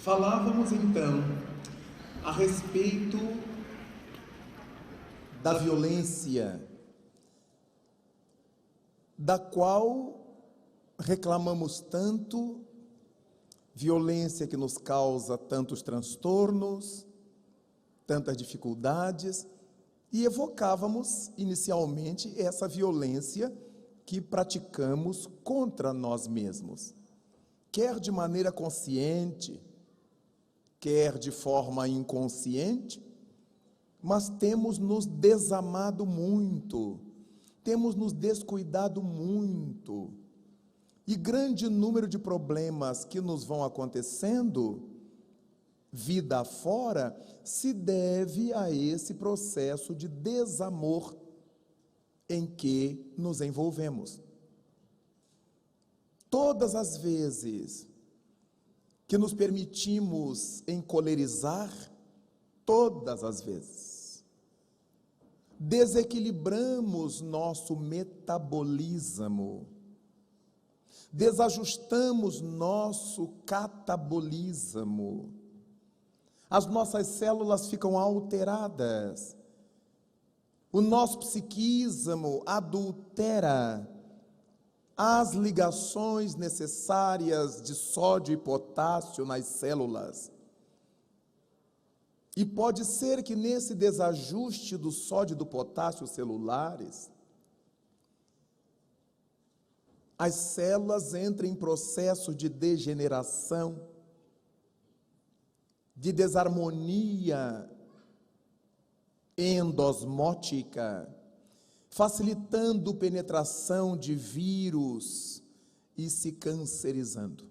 Falávamos então a respeito da violência, da qual reclamamos tanto, violência que nos causa tantos transtornos, tantas dificuldades, e evocávamos inicialmente essa violência que praticamos contra nós mesmos, quer de maneira consciente, quer de forma inconsciente, mas temos nos desamado muito, temos nos descuidado muito, e grande número de problemas que nos vão acontecendo, vida afora, se deve a esse processo de desamor em que nos envolvemos. Todas as vezes que nos permitimos encolerizar, todas as vezes, desequilibramos nosso metabolismo, desajustamos nosso catabolismo, as nossas células ficam alteradas, o nosso psiquismo adultera as ligações necessárias de sódio e potássio nas células. E pode ser que nesse desajuste do sódio e do potássio celulares, as células entrem em processo de degeneração, de desarmonia endosmótica, facilitando penetração de vírus e se cancerizando.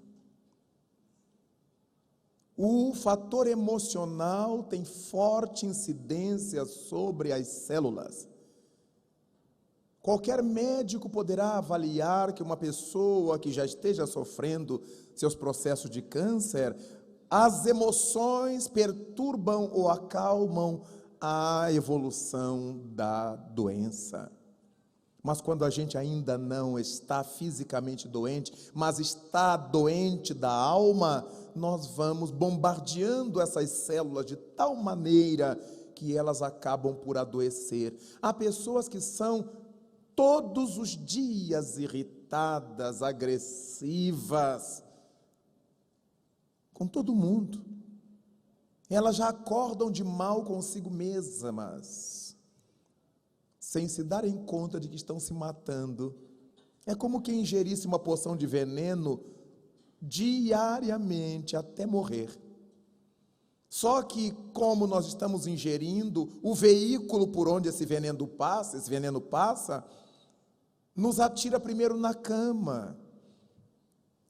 O fator emocional tem forte incidência sobre as células. Qualquer médico poderá avaliar que uma pessoa que já esteja sofrendo seus processos de câncer, as emoções perturbam ou acalmam a evolução da doença. Mas quando a gente ainda não está fisicamente doente, mas está doente da alma, nós vamos bombardeando essas células de tal maneira que elas acabam por adoecer. Há pessoas que são todos os dias irritadas, agressivas, com todo mundo. Elas já acordam de mal consigo mesmas, sem se darem conta de que estão se matando. É como quem ingerisse uma porção de veneno diariamente até morrer. Só que, como nós estamos ingerindo, o veículo por onde esse veneno passa, nos atira primeiro na cama.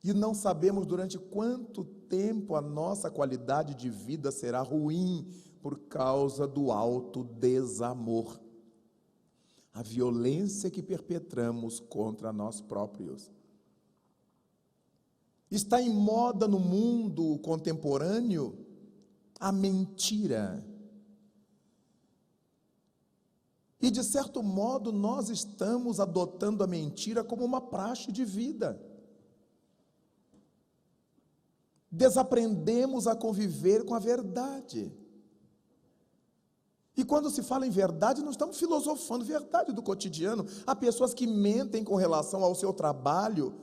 E não sabemos durante quanto tempo a nossa qualidade de vida será ruim por causa do alto desamor. A violência que perpetramos contra nós próprios. Está em moda no mundo contemporâneo a mentira. E, de certo modo, nós estamos adotando a mentira como uma praxe de vida. Desaprendemos a conviver com a verdade. E quando se fala em verdade, não estamos filosofando, verdade do cotidiano. Há pessoas que mentem com relação ao seu trabalho.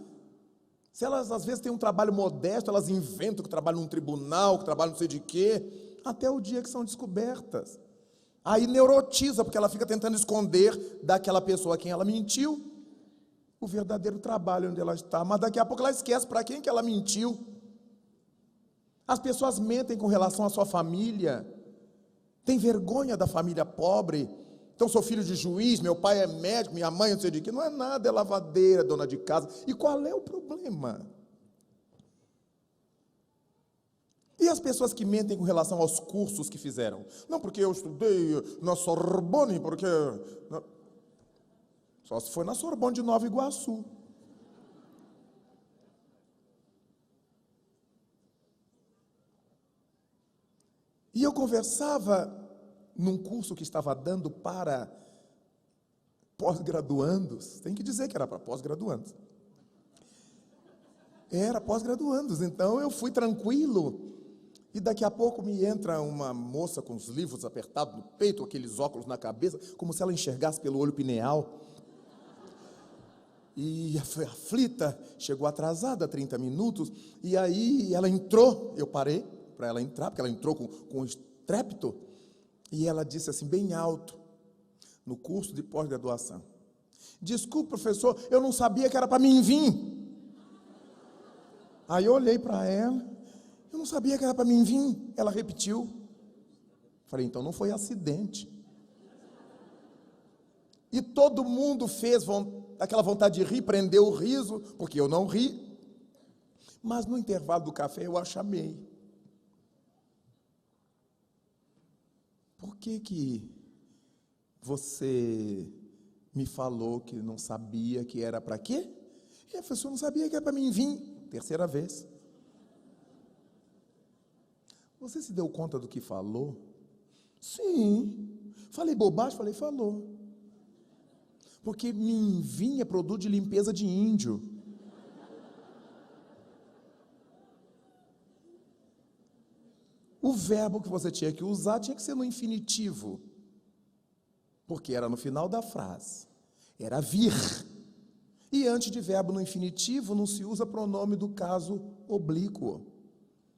Se elas às vezes têm um trabalho modesto, elas inventam que trabalham num tribunal, que trabalham não sei de quê, até o dia que são descobertas. Aí neurotiza, porque ela fica tentando esconder daquela pessoa a quem ela mentiu o verdadeiro trabalho onde ela está, mas daqui a pouco ela esquece para quem que ela mentiu. As pessoas mentem com relação à sua família, tem vergonha da família pobre. Então, sou filho de juiz, meu pai é médico, minha mãe não sei de quê. Não é nada, é lavadeira, dona de casa. E qual é o problema? E as pessoas que mentem com relação aos cursos que fizeram? Não, porque eu estudei na Sorbonne, porque... Só se foi na Sorbonne de Nova Iguaçu. E eu conversava num curso que estava dando para pós-graduandos, tem que dizer que era para pós-graduandos. Era pós-graduandos, então eu fui tranquilo. E daqui a pouco me entra uma moça com os livros apertados no peito, aqueles óculos na cabeça, como se ela enxergasse pelo olho pineal. E aflita, chegou atrasada 30 minutos, e aí ela entrou, eu parei para ela entrar, porque ela entrou com estrépito, e ela disse assim, bem alto, no curso de pós-graduação: desculpe, professor, eu não sabia que era para mim vir. Aí eu olhei para ela, eu não sabia que era para mim vir. Ela repetiu. Falei, então não foi acidente. E todo mundo fez aquela vontade de rir, prendeu o riso, porque eu não ri. Mas no intervalo do café eu a chamei. Por que você me falou que não sabia que era para quê? E a pessoa não sabia que era para mim vir. Terceira vez. Você se deu conta do que falou? Sim. Falei bobagem? Falei, falou. Porque minvim é produto de limpeza de índio. O verbo que você tinha que usar tinha que ser no infinitivo. Porque era no final da frase. Era vir. E antes de verbo no infinitivo não se usa pronome do caso oblíquo.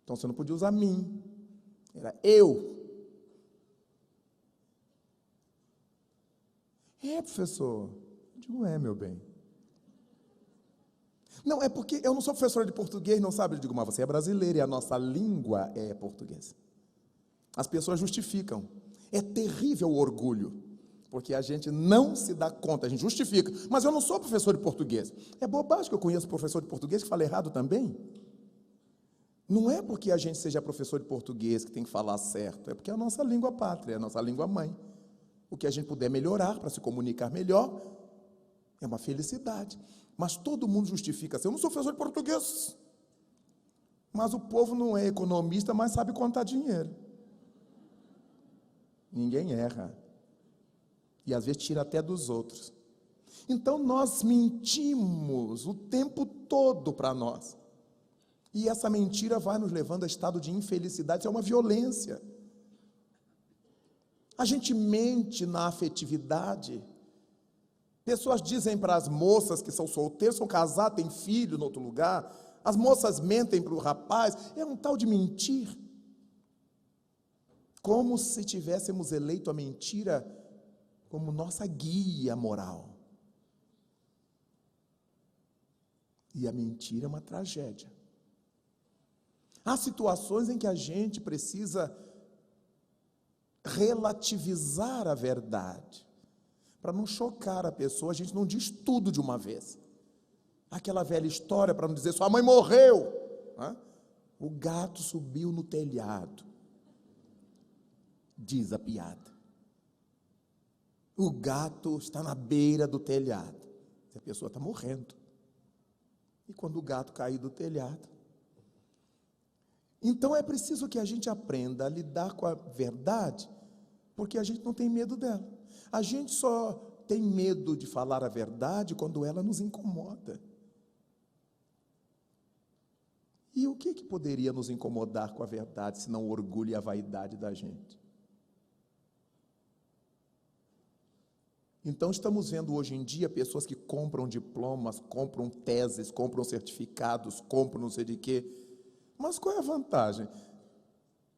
Então você não podia usar mim. Era eu. É, professor. Eu digo, meu bem. Não, é porque eu não sou professor de português, não sabe? Eu digo, mas você é brasileiro e a nossa língua é português. As pessoas justificam. É terrível o orgulho, porque a gente não se dá conta, a gente justifica. Mas eu não sou professor de português. É bobagem que eu conheço professor de português que fala errado também. Não é porque a gente seja professor de português que tem que falar certo, é porque é a nossa língua pátria, é a nossa língua mãe. O que a gente puder melhorar para se comunicar melhor é uma felicidade. Mas todo mundo justifica assim, eu não sou professor de português. Mas o povo não é economista, mas sabe contar dinheiro. Ninguém erra. E às vezes tira até dos outros. Então nós mentimos o tempo todo para nós. E essa mentira vai nos levando a estado de infelicidade, isso é uma violência. A gente mente na afetividade. Pessoas dizem para as moças que são solteiras, são casadas, têm filho em outro lugar. As moças mentem para o rapaz. É um tal de mentir. Como se tivéssemos eleito a mentira como nossa guia moral. E a mentira é uma tragédia. Há situações em que a gente precisa relativizar a verdade. Para não chocar a pessoa, a gente não diz tudo de uma vez. Aquela velha história para não dizer, sua mãe morreu. O gato subiu no telhado. Diz a piada. O gato está na beira do telhado. A pessoa está morrendo. E quando o gato cair do telhado? Então é preciso que a gente aprenda a lidar com a verdade, porque a gente não tem medo dela. A gente só tem medo de falar a verdade quando ela nos incomoda. E o que poderia nos incomodar com a verdade, se não o orgulho e a vaidade da gente? Então estamos vendo hoje em dia pessoas que compram diplomas, compram teses, compram certificados, compram não sei de quê. Mas qual é a vantagem?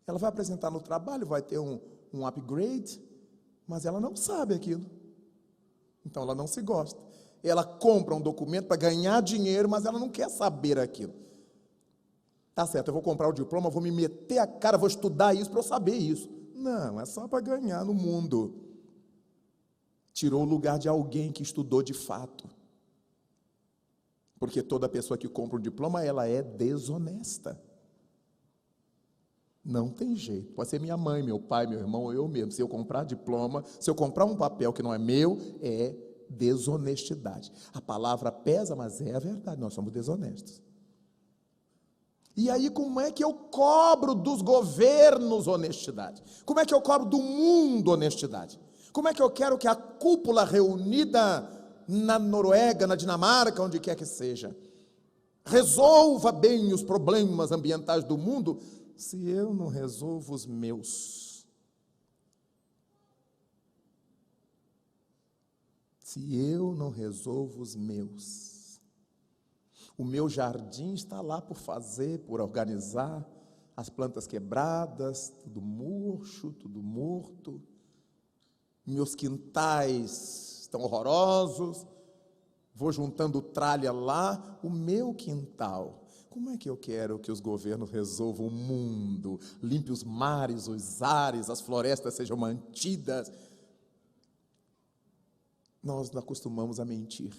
Ela vai apresentar no trabalho, vai ter um upgrade, mas ela não sabe aquilo. Então ela não se gosta. Ela compra um documento para ganhar dinheiro, mas ela não quer saber aquilo. Tá certo, eu vou comprar o diploma, vou me meter a cara, vou estudar isso para eu saber isso. Não, é só para ganhar no mundo. Tirou o lugar de alguém que estudou de fato. Porque toda pessoa que compra um diploma, ela é desonesta. Não tem jeito. Pode ser minha mãe, meu pai, meu irmão ou eu mesmo. Se eu comprar diploma, se eu comprar um papel que não é meu, é desonestidade. A palavra pesa, mas é a verdade. Nós somos desonestos. E aí, como é que eu cobro dos governos honestidade? Como é que eu cobro do mundo honestidade? Como é que eu quero que a cúpula reunida na Noruega, na Dinamarca, onde quer que seja, resolva bem os problemas ambientais do mundo, se eu não resolvo os meus? Se eu não resolvo os meus, o meu jardim está lá por fazer, por organizar, as plantas quebradas, tudo murcho, tudo morto, meus quintais estão horrorosos, vou juntando tralha lá, o meu quintal. Como é que eu quero que os governos resolvam o mundo, limpe os mares, os ares, as florestas sejam mantidas? Nós acostumamos a mentir.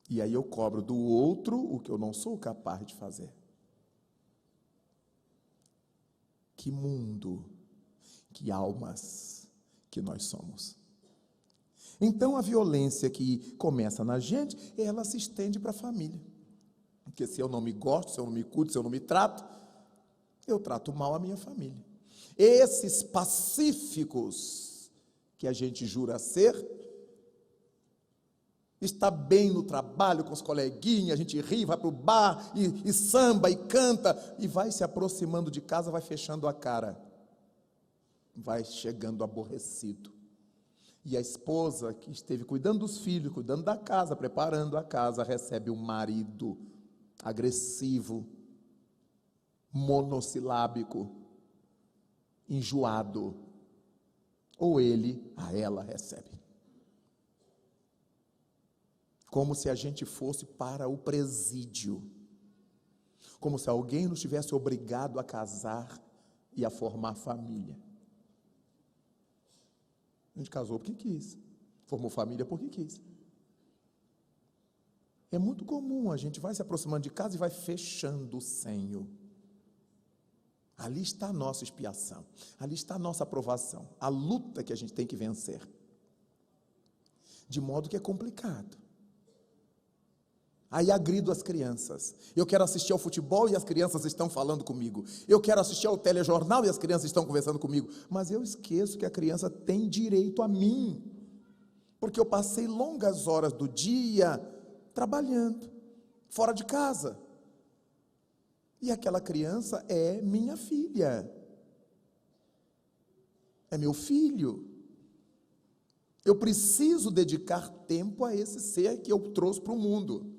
E aí eu cobro do outro o que eu não sou capaz de fazer. Que mundo, que almas que nós somos. Então a violência que começa na gente, ela se estende para a família. Porque se eu não me gosto, se eu não me cuido, se eu não me trato, eu trato mal a minha família. Esses pacíficos que a gente jura ser, está bem no trabalho com os coleguinhas, a gente ri, vai para o bar e samba e canta, e vai se aproximando de casa, vai fechando a cara, vai chegando aborrecido. E a esposa que esteve cuidando dos filhos, cuidando da casa, preparando a casa, recebe um marido agressivo, monossilábico, enjoado, ou ele a ela recebe. Como se a gente fosse para o presídio, como se alguém nos tivesse obrigado a casar e a formar família. A gente casou porque quis, formou família porque quis. É muito comum, a gente vai se aproximando de casa e vai fechando o senho. Ali está a nossa expiação, ali está a nossa aprovação, a luta que a gente tem que vencer. De modo que é complicado. Aí agrido as crianças. Eu quero assistir ao futebol e as crianças estão falando comigo. Eu quero assistir ao telejornal e as crianças estão conversando comigo. Mas eu esqueço que a criança tem direito a mim. Porque eu passei longas horas do dia trabalhando, fora de casa. E aquela criança é minha filha. É meu filho. Eu preciso dedicar tempo a esse ser que eu trouxe para o mundo.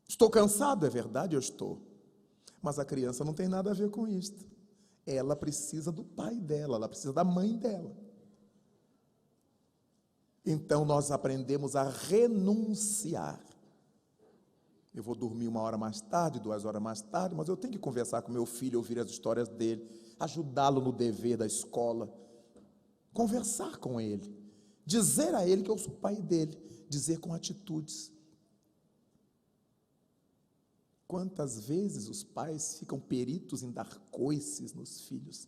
Estou cansado, é verdade, eu estou. Mas a criança não tem nada a ver com isto. Ela precisa do pai dela, ela precisa da mãe dela. Então nós aprendemos a renunciar. Eu vou dormir 1 hora mais tarde, 2 horas mais tarde, mas eu tenho que conversar com meu filho, ouvir as histórias dele, ajudá-lo no dever da escola, conversar com ele, dizer a ele que eu sou o pai dele, dizer com atitudes. Quantas vezes os pais ficam peritos em dar coices nos filhos?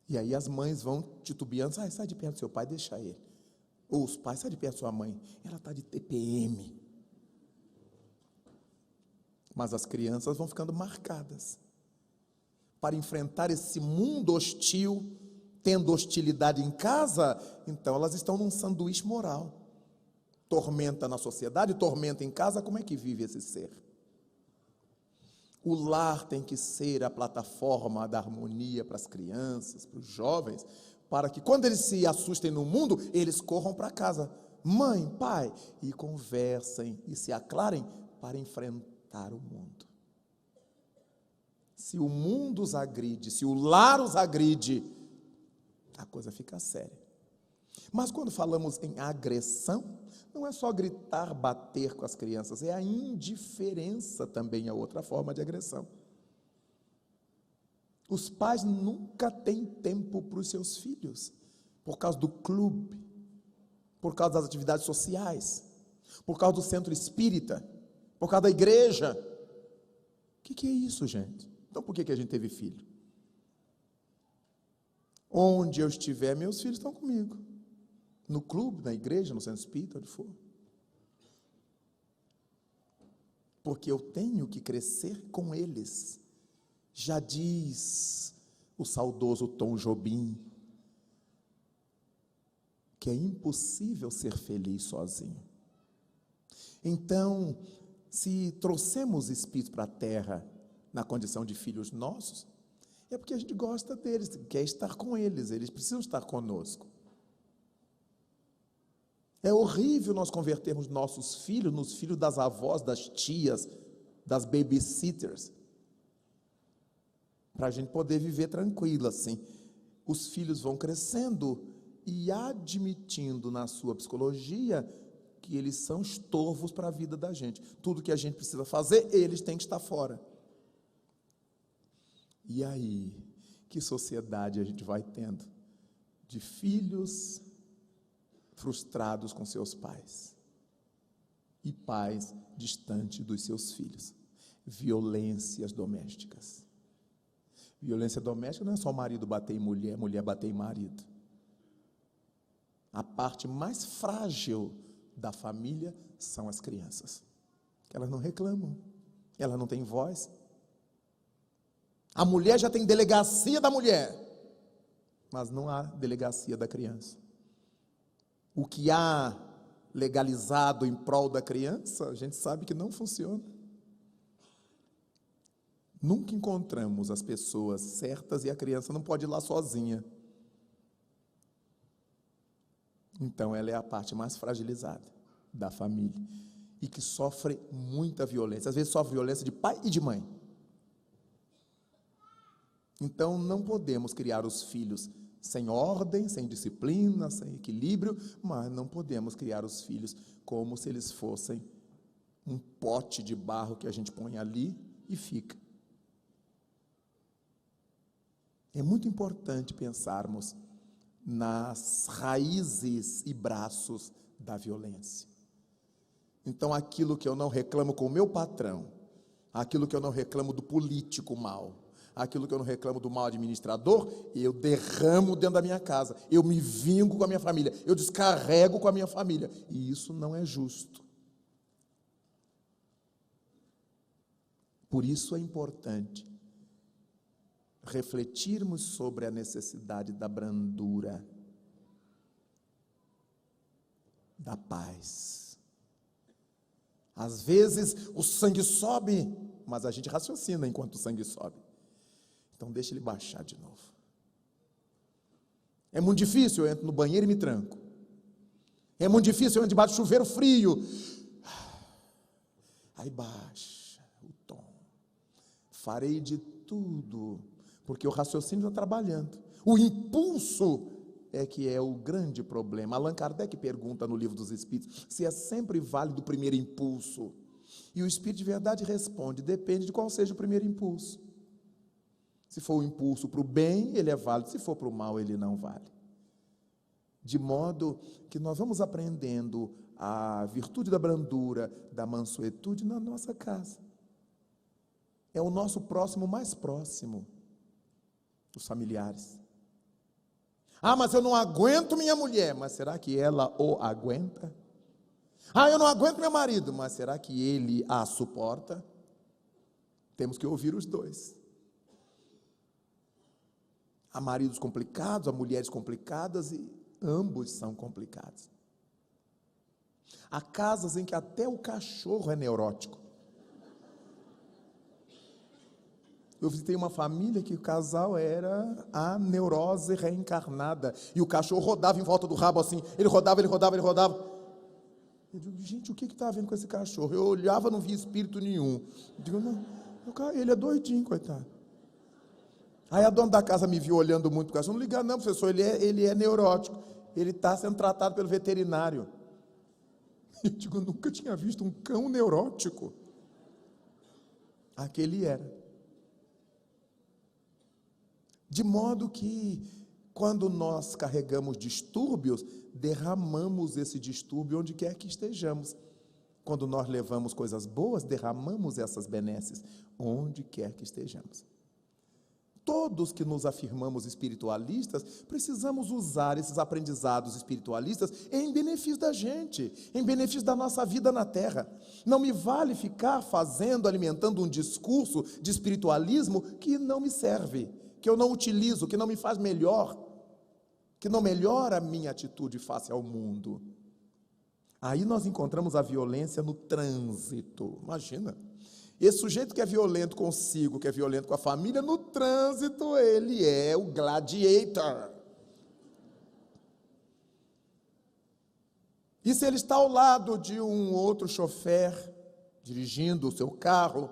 E aí as mães vão titubeando, sai de perto do seu pai, deixa ele. Ou os pais, sai de perto da sua mãe, ela está de TPM. Mas as crianças vão ficando marcadas. Para enfrentar esse mundo hostil, tendo hostilidade em casa, então elas estão num sanduíche moral. Tormenta na sociedade, tormenta em casa, como é que vive esse ser? O lar tem que ser a plataforma da harmonia para as crianças, para os jovens, para que quando eles se assustem no mundo, eles corram para casa, mãe, pai, e conversem e se aclarem para enfrentar o mundo. Se o mundo os agride, se o lar os agride, a coisa fica séria. Mas quando falamos em agressão, não é só gritar, bater com as crianças, é a indiferença também, a outra forma de agressão. Os pais nunca têm tempo para os seus filhos, por causa do clube, por causa das atividades sociais, por causa do centro espírita, por causa da igreja. O que é isso, gente? Então por que a gente teve filho? Onde eu estiver, meus filhos estão comigo. No clube, na igreja, no centro espírita, onde for. Porque eu tenho que crescer com eles. Já diz o saudoso Tom Jobim, que é impossível ser feliz sozinho. Então, se trouxemos espíritos para a terra na condição de filhos nossos, é porque a gente gosta deles, quer estar com eles precisam estar conosco. É horrível nós convertermos nossos filhos nos filhos das avós, das tias, das babysitters, para a gente poder viver tranquilo assim. Os filhos vão crescendo e admitindo na sua psicologia que eles são estorvos para a vida da gente. Tudo que a gente precisa fazer, eles têm que estar fora. E aí, que sociedade a gente vai tendo? De filhos frustrados com seus pais e pais distantes dos seus filhos. Violências domésticas. Violência doméstica não é só marido bater em mulher, mulher bater em marido. A parte mais frágil da família são as crianças, que elas não reclamam, elas não têm voz. A mulher já tem delegacia da mulher, mas não há delegacia da criança. O que há legalizado em prol da criança, a gente sabe que não funciona. Nunca encontramos as pessoas certas e a criança não pode ir lá sozinha. Então ela é a parte mais fragilizada da família e que sofre muita violência. Às vezes sofre violência de pai e de mãe. Então não podemos criar os filhos sem ordem, sem disciplina, sem equilíbrio, mas não podemos criar os filhos como se eles fossem um pote de barro que a gente põe ali e fica. É muito importante pensarmos nas raízes e braços da violência. Então, aquilo que eu não reclamo com o meu patrão, aquilo que eu não reclamo do político mau, aquilo que eu não reclamo do mau administrador, eu derramo dentro da minha casa, eu me vingo com a minha família, eu descarrego com a minha família, e isso não é justo. Por isso é importante refletirmos sobre a necessidade da brandura, da paz. Às vezes o sangue sobe, mas a gente raciocina enquanto o sangue sobe. Então deixa ele baixar de novo. É muito difícil, eu entro no banheiro e me tranco. É muito difícil, eu entro debaixo do chuveiro frio. Aí baixa o tom. Farei de tudo, porque o raciocínio está trabalhando. O impulso é que é o grande problema. Allan Kardec pergunta no Livro dos Espíritos se é sempre válido o primeiro impulso. E o Espírito de Verdade responde, depende de qual seja o primeiro impulso. Se for o impulso para o bem, ele é válido. Se for para o mal, ele não vale. De modo que nós vamos aprendendo a virtude da brandura, da mansuetude na nossa casa. É o nosso próximo mais próximo, os familiares. Ah, mas eu não aguento minha mulher, mas será que ela o aguenta? Ah, eu não aguento meu marido, mas será que ele a suporta? Temos que ouvir os dois. Há maridos complicados, há mulheres complicadas e ambos são complicados. Há casas em que até o cachorro é neurótico. Eu visitei uma família que o casal era a neurose reencarnada. E o cachorro rodava em volta do rabo assim. Ele rodava. Eu digo, gente, o que está havendo com esse cachorro? Eu olhava, não via espírito nenhum. Eu digo, não, ele é doidinho, coitado. Aí a dona da casa me viu olhando muito para o cachorro. Não liga não, professor, ele é neurótico. Ele está sendo tratado pelo veterinário. Eu digo, eu nunca tinha visto um cão neurótico. Aquele era. De modo que, quando nós carregamos distúrbios, derramamos esse distúrbio onde quer que estejamos. Quando nós levamos coisas boas, derramamos essas benesses onde quer que estejamos. Todos que nos afirmamos espiritualistas, precisamos usar esses aprendizados espiritualistas em benefício da gente, em benefício da nossa vida na Terra. Não me vale ficar alimentando um discurso de espiritualismo que não me serve, que eu não utilizo, que não me faz melhor, que não melhora a minha atitude face ao mundo. Aí nós encontramos a violência no trânsito. Imagina, esse sujeito que é violento consigo, que é violento com a família, no trânsito ele é o gladiator. E se ele está ao lado de um outro chofer, dirigindo o seu carro,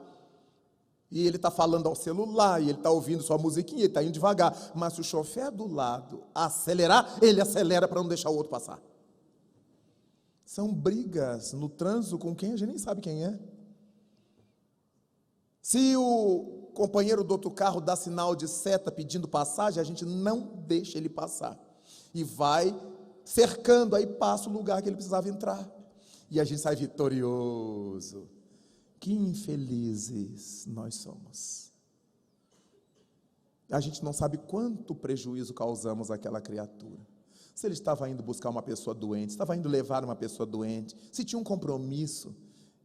e ele está falando ao celular, e ele está ouvindo sua musiquinha, ele está indo devagar, mas se o chofer do lado acelerar, ele acelera para não deixar o outro passar. São brigas no trânsito com quem a gente nem sabe quem é. Se o companheiro do outro carro dá sinal de seta pedindo passagem, a gente não deixa ele passar. E vai cercando, aí passa o lugar que ele precisava entrar. E a gente sai vitorioso. Que infelizes nós somos. A gente não sabe quanto prejuízo causamos àquela criatura. Se ele estava indo buscar uma pessoa doente, estava indo levar uma pessoa doente, se tinha um compromisso,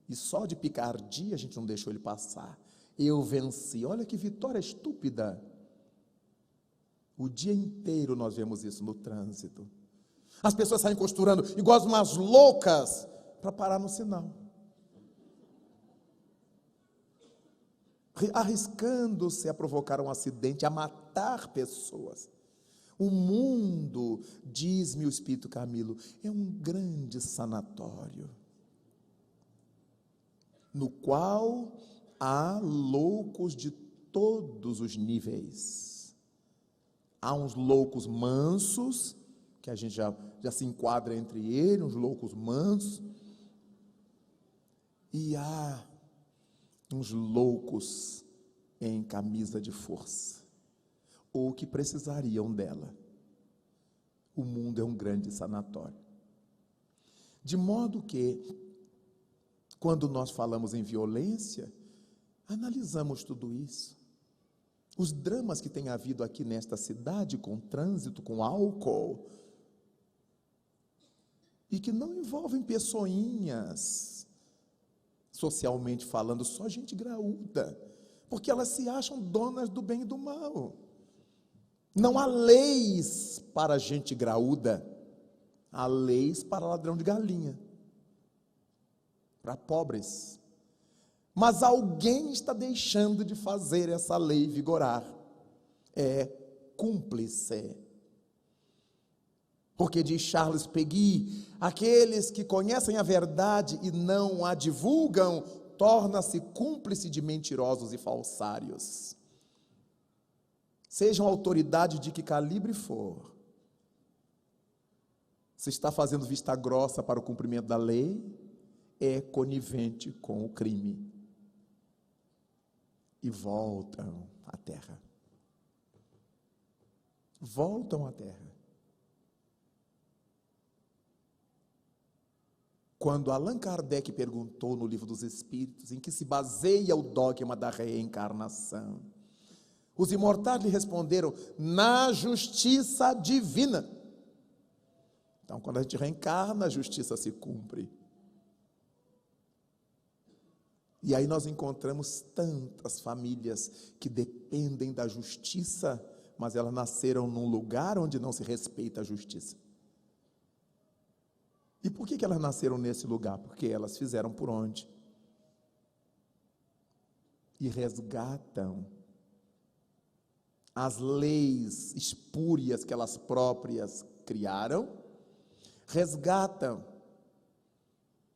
e só de picardia a gente não deixou ele passar. Eu venci. Olha que vitória estúpida. O dia inteiro nós vemos isso no trânsito. As pessoas saem costurando igual umas loucas para parar no sinal. Arriscando-se a provocar um acidente, a matar pessoas. O mundo, diz-me o Espírito Camilo, é um grande sanatório, no qual há loucos de todos os níveis. Há uns loucos mansos, que a gente já se enquadra entre eles, uns loucos mansos, e há uns loucos em camisa de força, ou que precisariam dela. O mundo é um grande sanatório. De modo que, quando nós falamos em violência, analisamos tudo isso. Os dramas que tem havido aqui nesta cidade, com trânsito, com álcool, e que não envolvem pessoinhas, socialmente falando, só gente graúda, porque elas se acham donas do bem e do mal. Não há leis para gente graúda, há leis para ladrão de galinha, para pobres. Mas alguém está deixando de fazer essa lei vigorar. É cúmplice. Porque diz Charles Péguy, aqueles que conhecem a verdade e não a divulgam, torna-se cúmplice de mentirosos e falsários. Sejam autoridade de que calibre for, se está fazendo vista grossa para o cumprimento da lei, é conivente com o crime. E voltam à terra. Voltam à terra. Quando Allan Kardec perguntou no Livro dos Espíritos em que se baseia o dogma da reencarnação, os imortais lhe responderam: na justiça divina. Então, quando a gente reencarna, a justiça se cumpre. E aí nós encontramos tantas famílias que dependem da justiça, mas elas nasceram num lugar onde não se respeita a justiça. E por que elas nasceram nesse lugar? Porque elas fizeram por onde? E resgatam as leis espúrias que elas próprias criaram, resgatam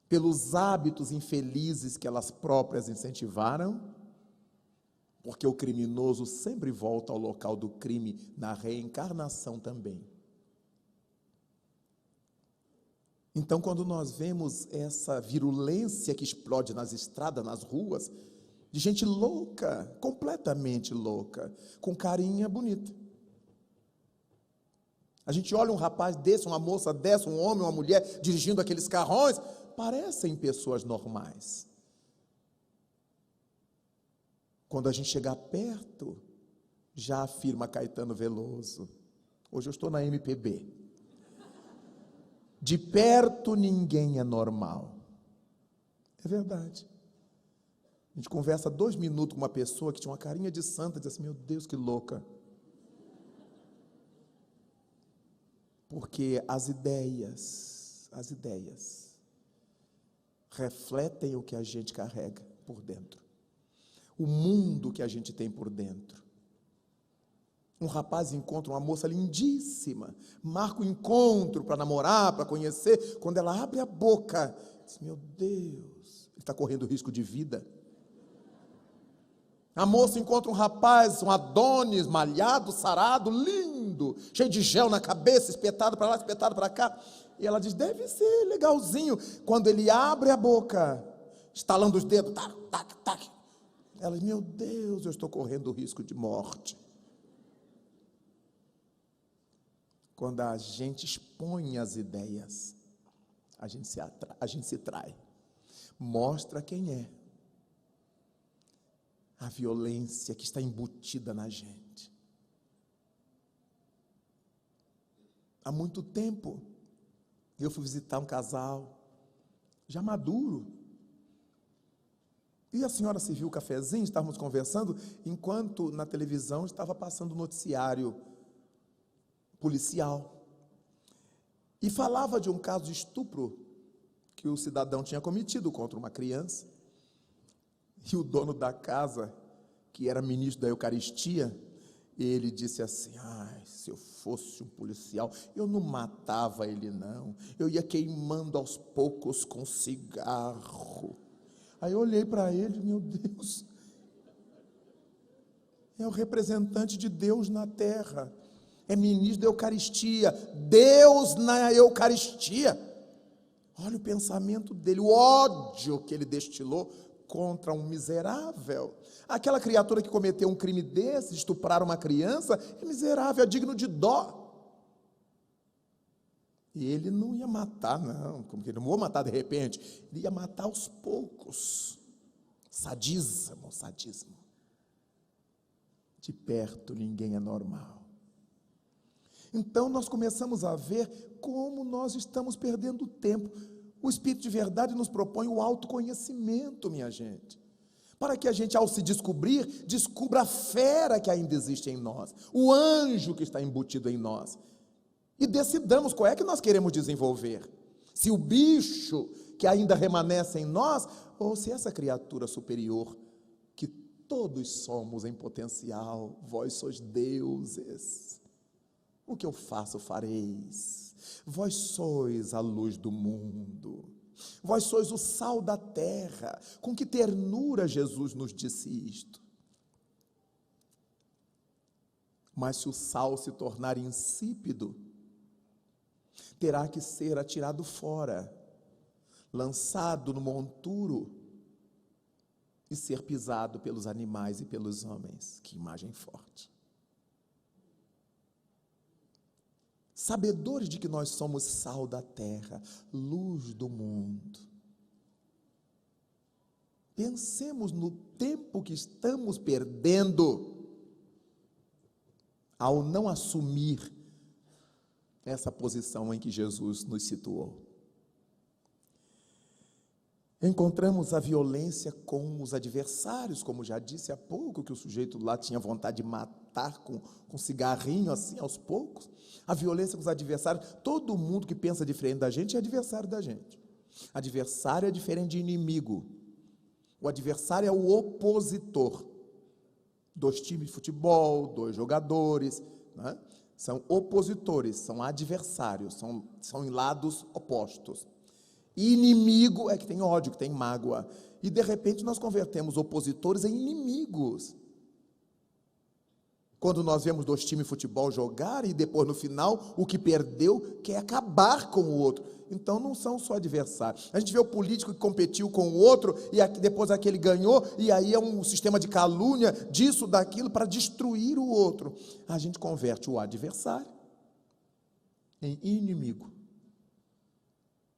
pelos hábitos infelizes que elas próprias incentivaram, porque o criminoso sempre volta ao local do crime na reencarnação também. Então, quando nós vemos essa virulência que explode nas estradas, nas ruas, de gente louca, completamente louca, com carinha bonita. A gente olha um rapaz desse, uma moça dessa, um homem, uma mulher, dirigindo aqueles carrões, parecem pessoas normais. Quando a gente chegar perto, já afirma Caetano Veloso, hoje eu estou na MPB, de perto ninguém é normal. É verdade. A gente conversa 2 minutos com uma pessoa que tinha uma carinha de santa, diz assim: meu Deus, que louca. Porque as ideias refletem o que a gente carrega por dentro, o mundo que a gente tem por dentro. Um rapaz encontra uma moça lindíssima, marca o encontro para namorar, para conhecer. Quando ela abre a boca, diz: meu Deus, ele está correndo risco de vida. A moça encontra um rapaz, um Adonis, malhado, sarado, lindo, cheio de gel na cabeça, espetado para lá, espetado para cá. E ela diz: deve ser legalzinho. Quando ele abre a boca, estalando os dedos, tac, tac, tac, ela diz: meu Deus, eu estou correndo risco de morte. Quando a gente expõe as ideias, a gente se trai, mostra quem é. A violência que está embutida na gente. Há muito tempo, eu fui visitar um casal, já maduro, e a senhora serviu o cafezinho, estávamos conversando, enquanto na televisão estava passando o noticiário policial, e falava de um caso de estupro que o cidadão tinha cometido contra uma criança. E o dono da casa, que era ministro da Eucaristia, ele disse assim: se eu fosse um policial, eu não matava ele não, eu ia queimando aos poucos com cigarro. Aí eu olhei para ele: meu Deus, é o representante de Deus na terra, é ministro da Eucaristia, Deus na Eucaristia. Olha o pensamento dele, o ódio que ele destilou contra um miserável. Aquela criatura que cometeu um crime desse, estuprar uma criança, é miserável, é digno de dó. E ele não ia matar, não, como que ele não ia matar de repente, ele ia matar aos poucos. Sadismo. De perto ninguém é normal. Então nós começamos a ver como nós estamos perdendo tempo. O Espírito de verdade nos propõe o autoconhecimento, minha gente, para que a gente, ao se descobrir, descubra a fera que ainda existe em nós, o anjo que está embutido em nós, e decidamos qual é que nós queremos desenvolver, se o bicho que ainda remanesce em nós, ou se essa criatura superior, que todos somos em potencial. Vós sois deuses, o que eu faço, fareis. Vós sois a luz do mundo, vós sois o sal da terra. Com que ternura Jesus nos disse isto. Mas se o sal se tornar insípido, terá que ser atirado fora, lançado no monturo e ser pisado pelos animais e pelos homens. Que imagem forte. Sabedores de que nós somos sal da terra, luz do mundo. Pensemos no tempo que estamos perdendo ao não assumir essa posição em que Jesus nos situou. Encontramos a violência com os adversários, como já disse há pouco, que o sujeito lá tinha vontade de matar com cigarrinho, assim, aos poucos. A violência com os adversários. Todo mundo que pensa diferente da gente é adversário da gente. Adversário é diferente de inimigo. O adversário é o opositor. 2 times de futebol, 2 jogadores, né? São opositores, são adversários, são em lados opostos. E inimigo é que tem ódio, que tem mágoa. E de repente nós convertemos opositores em inimigos. Quando nós vemos 2 times de futebol jogar e depois no final o que perdeu quer acabar com o outro. Então não são só adversários. A gente vê o político que competiu com o outro e depois aquele ganhou, e aí é um sistema de calúnia, disso, daquilo, para destruir o outro. A gente converte o adversário em inimigo.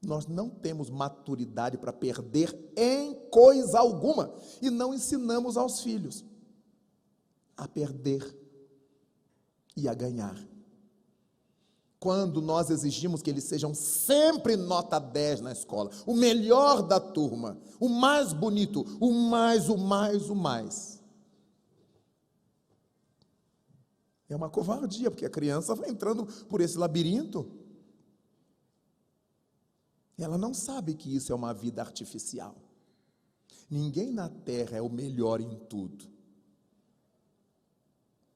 Nós não temos maturidade para perder em coisa alguma, e não ensinamos aos filhos a perder e a ganhar. Quando nós exigimos que eles sejam sempre nota 10 na escola, o melhor da turma, o mais bonito, o mais. É uma covardia, porque a criança vai entrando por esse labirinto. Ela não sabe que isso é uma vida artificial. Ninguém na terra é o melhor em tudo.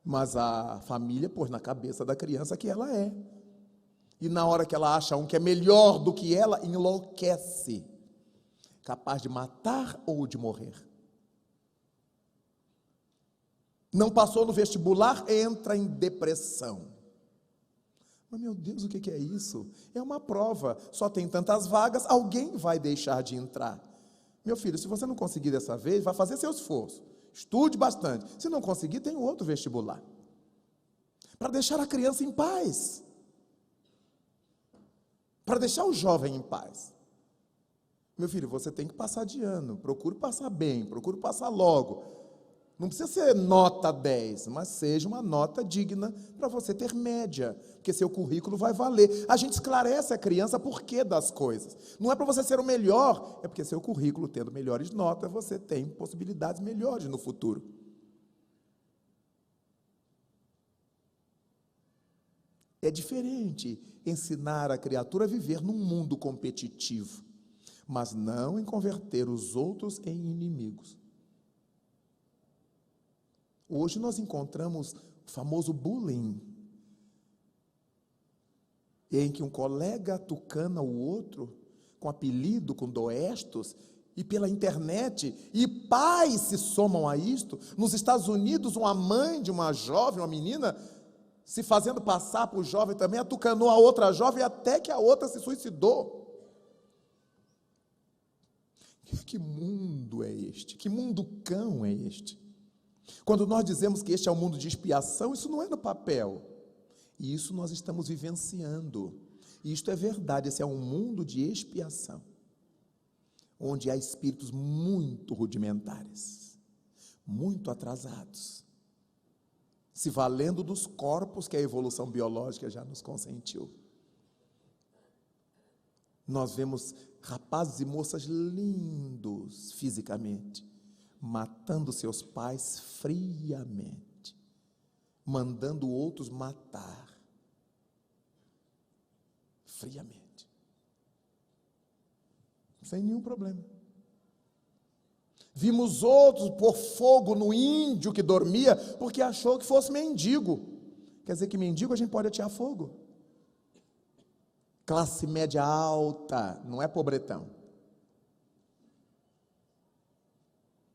Mas a família pôs na cabeça da criança que ela é. E na hora que ela acha um que é melhor do que ela, enlouquece. Capaz de matar ou de morrer. Não passou no vestibular, entra em depressão. Mas, meu Deus, o que é isso? É uma prova, só tem tantas vagas, alguém vai deixar de entrar. Meu filho, se você não conseguir dessa vez, vai fazer seu esforço. Estude bastante. Se não conseguir, tem outro vestibular. Para deixar a criança em paz. Para deixar o jovem em paz. Meu filho, você tem que passar de ano. Procure passar bem, procure passar logo. Não precisa ser nota 10, mas seja uma nota digna para você ter média, porque seu currículo vai valer. A gente esclarece a criança por que das coisas. Não é para você ser o melhor, é porque seu currículo, tendo melhores notas, você tem possibilidades melhores no futuro. É diferente ensinar a criatura a viver num mundo competitivo, mas não em converter os outros em inimigos. Hoje nós encontramos o famoso bullying, em que um colega tucana o outro, com apelido, com doestos, e pela internet, e pais se somam a isto. Nos Estados Unidos, uma mãe de uma jovem, uma menina, se fazendo passar por jovem também, atucanou a outra jovem, até que a outra se suicidou. Que mundo é este? Que mundo cão é este? Quando nós dizemos que este é um mundo de expiação, isso não é no papel. E isso nós estamos vivenciando. E isto é verdade, esse é um mundo de expiação. Onde há espíritos muito rudimentares, muito atrasados, se valendo dos corpos que a evolução biológica já nos consentiu. Nós vemos rapazes e moças lindos fisicamente, matando seus pais friamente, mandando outros matar, friamente, sem nenhum problema. Vimos outros pôr fogo no índio que dormia, porque achou que fosse mendigo. Quer dizer que mendigo a gente pode atear fogo. Classe média alta, não é pobretão.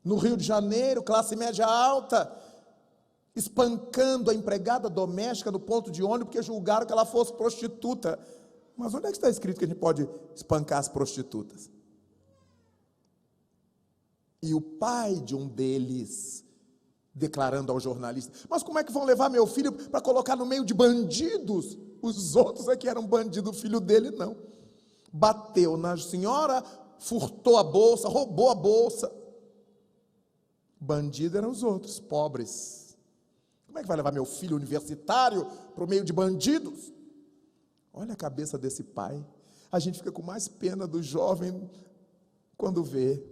No Rio de Janeiro, classe média alta, espancando a empregada doméstica no ponto de ônibus, porque julgaram que ela fosse prostituta. Mas onde é que está escrito que a gente pode espancar as prostitutas? E o pai de um deles, declarando ao jornalista: mas como é que vão levar meu filho para colocar no meio de bandidos? Os outros é que eram bandidos, o filho dele não. Bateu na senhora, furtou a bolsa, roubou a bolsa. Bandido eram os outros, pobres. Como é que vai levar meu filho universitário para o meio de bandidos? Olha a cabeça desse pai. A gente fica com mais pena do jovem quando vê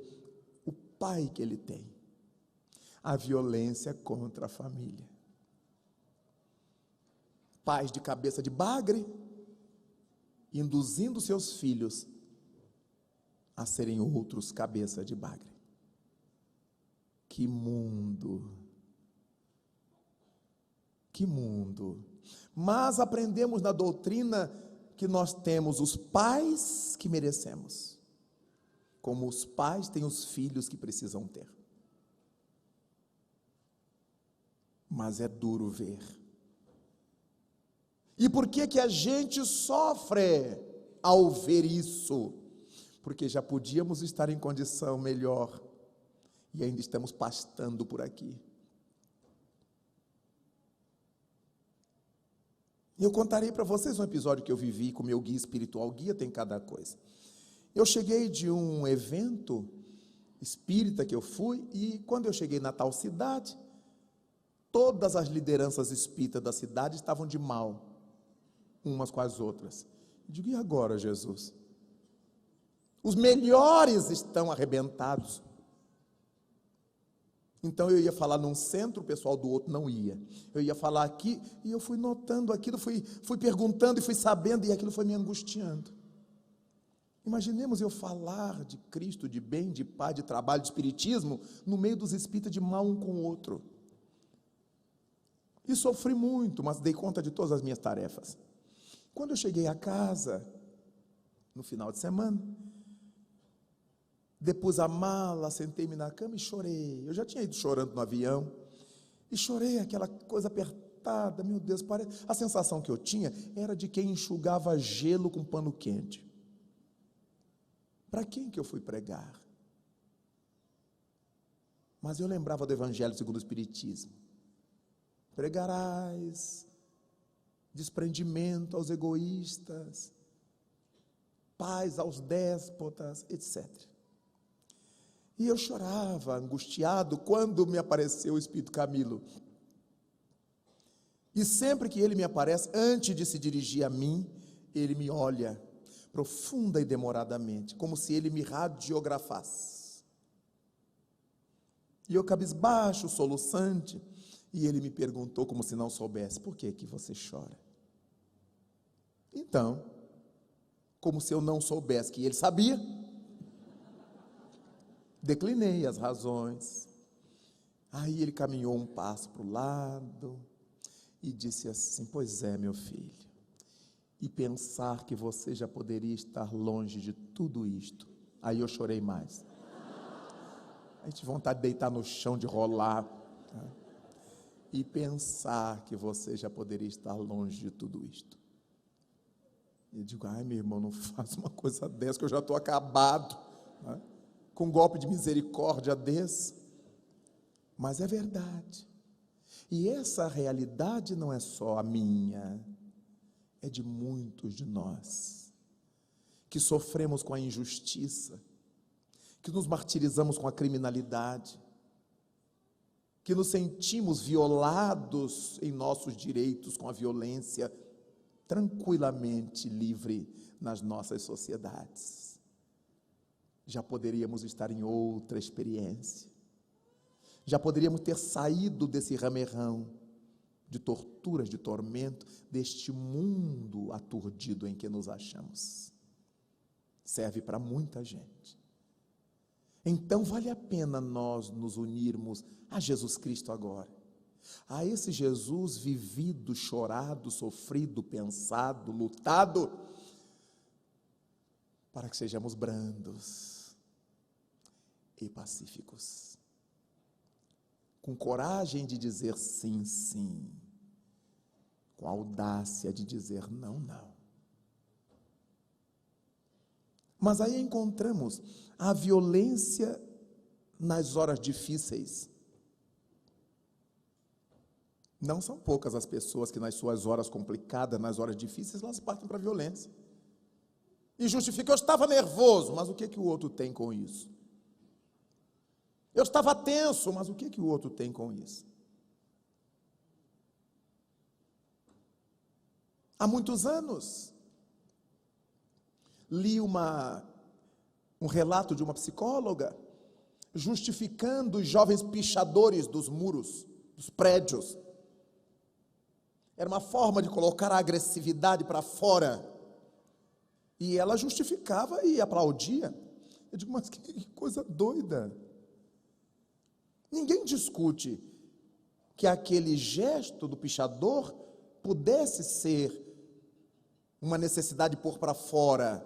o pai que ele tem. A violência contra a família. Pais de cabeça de bagre, induzindo seus filhos a serem outros cabeça de bagre. Que mundo! Que mundo! Mas aprendemos na doutrina que nós temos os pais que merecemos, como os pais têm os filhos que precisam ter. Mas é duro ver. E por que a gente sofre ao ver isso? Porque já podíamos estar em condição melhor e ainda estamos pastando por aqui. E eu contarei para vocês um episódio que eu vivi com o meu guia espiritual. Guia tem cada coisa. Eu cheguei de um evento espírita que eu fui, e quando eu cheguei na tal cidade, todas as lideranças espíritas da cidade estavam de mal, umas com as outras. Eu digo: e agora, Jesus? Os melhores estão arrebentados. Então eu ia falar num centro, o pessoal do outro não ia. Eu ia falar aqui, e eu fui notando aquilo, fui perguntando e fui sabendo, e aquilo foi me angustiando. Imaginemos eu falar de Cristo, de bem, de paz, de trabalho, de espiritismo, no meio dos espíritas de mal um com o outro. E sofri muito, mas dei conta de todas as minhas tarefas. Quando eu cheguei a casa, no final de semana, depus a mala, sentei-me na cama e chorei. Eu já tinha ido chorando no avião, e chorei, aquela coisa apertada, meu Deus, a sensação que eu tinha era de quem enxugava gelo com pano quente. Para quem que eu fui pregar? Mas eu lembrava do Evangelho segundo o Espiritismo. Pregarás desprendimento aos egoístas, paz aos déspotas, etc. E eu chorava, angustiado, quando me apareceu o Espírito Camilo. E sempre que ele me aparece, antes de se dirigir a mim, ele me olha profunda e demoradamente, como se ele me radiografasse. E eu cabisbaixo, soluçante, e ele me perguntou, como se não soubesse: por que que você chora? Então, como se eu não soubesse que ele sabia, declinei as razões. Aí ele caminhou um passo para o lado e disse assim: pois é, meu filho, e pensar que você já poderia estar longe de tudo isto. Aí eu chorei mais. Aí tive vontade de deitar no chão, de rolar. Tá? E pensar que você já poderia estar longe de tudo isto. E eu digo: ai, meu irmão, não faça uma coisa dessa, que eu já estou acabado, né? Com um golpe de misericórdia desse. Mas é verdade. E essa realidade não é só a minha, é de muitos de nós, que sofremos com a injustiça, que nos martirizamos com a criminalidade, que nos sentimos violados em nossos direitos com a violência, tranquilamente livre nas nossas sociedades. Já poderíamos estar em outra experiência, já poderíamos ter saído desse ramerrão de torturas, de tormento, deste mundo aturdido em que nos achamos. Serve para muita gente. Então vale a pena nós nos unirmos a Jesus Cristo agora, a esse Jesus vivido, chorado, sofrido, pensado, lutado, para que sejamos brandos e pacíficos, com coragem de dizer sim, sim, com audácia de dizer não, não. Mas aí encontramos a violência nas horas difíceis. Não são poucas as pessoas que nas suas horas complicadas, nas horas difíceis, elas partem para a violência. E justifica: eu estava nervoso, mas o que que o outro tem com isso? Eu estava tenso, mas o que que o outro tem com isso? Há muitos anos, li um relato de uma psicóloga justificando os jovens pichadores dos muros, dos prédios. Era uma forma de colocar a agressividade para fora. E ela justificava e aplaudia. Eu digo: mas que coisa doida. Ninguém discute que aquele gesto do pichador pudesse ser uma necessidade de pôr para fora.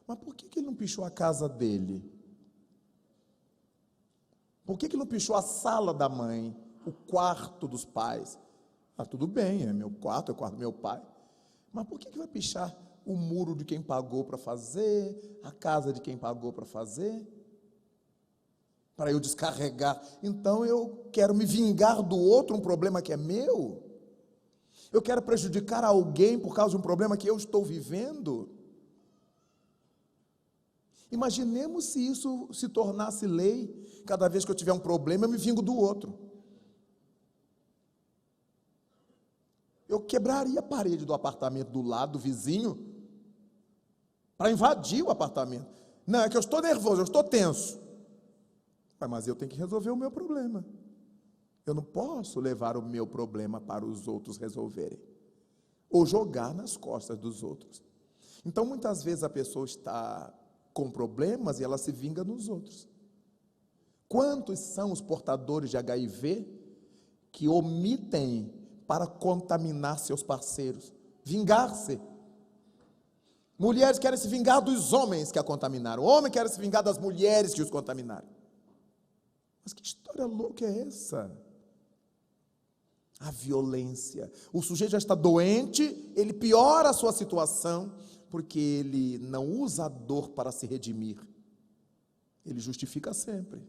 Mas por que ele não pichou a casa dele? Por que ele não pichou a sala da mãe, o quarto dos pais? Ah, tudo bem, é meu quarto, é o quarto do meu pai. Mas por que vai pichar o muro de quem pagou para fazer, a casa de quem pagou para fazer? Para eu descarregar. Então eu quero me vingar do outro, um problema que é meu? Eu quero prejudicar alguém por causa de um problema que eu estou vivendo? Imaginemos se isso se tornasse lei. Cada vez que eu tiver um problema, eu me vingo do outro. Eu quebraria a parede do apartamento do lado, do vizinho, para invadir o apartamento. Não, é que eu estou nervoso, eu estou tenso. Mas eu tenho que resolver o meu problema. Eu não posso levar o meu problema para os outros resolverem, ou jogar nas costas dos outros. Então, muitas vezes a pessoa está com problemas e ela se vinga nos outros. Quantos são os portadores de HIV que omitem para contaminar seus parceiros? Vingar-se. Mulheres querem se vingar dos homens que a contaminaram. Homens querem se vingar das mulheres que os contaminaram. Mas que história louca é essa? A violência. O sujeito já está doente, ele piora a sua situação, porque ele não usa a dor para se redimir. Ele justifica sempre.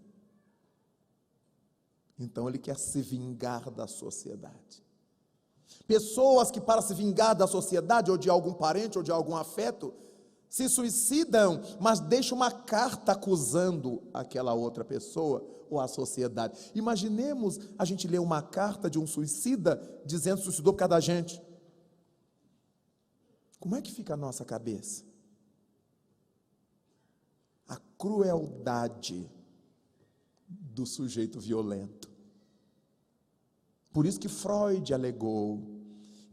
Então ele quer se vingar da sociedade. Pessoas que, para se vingar da sociedade, ou de algum parente, ou de algum afeto, se suicidam, mas deixam uma carta acusando aquela outra pessoa ou a sociedade. Imaginemos a gente ler uma carta de um suicida dizendo que suicidou por causa da gente. Como é que fica a nossa cabeça? A crueldade do sujeito violento. Por isso que Freud alegou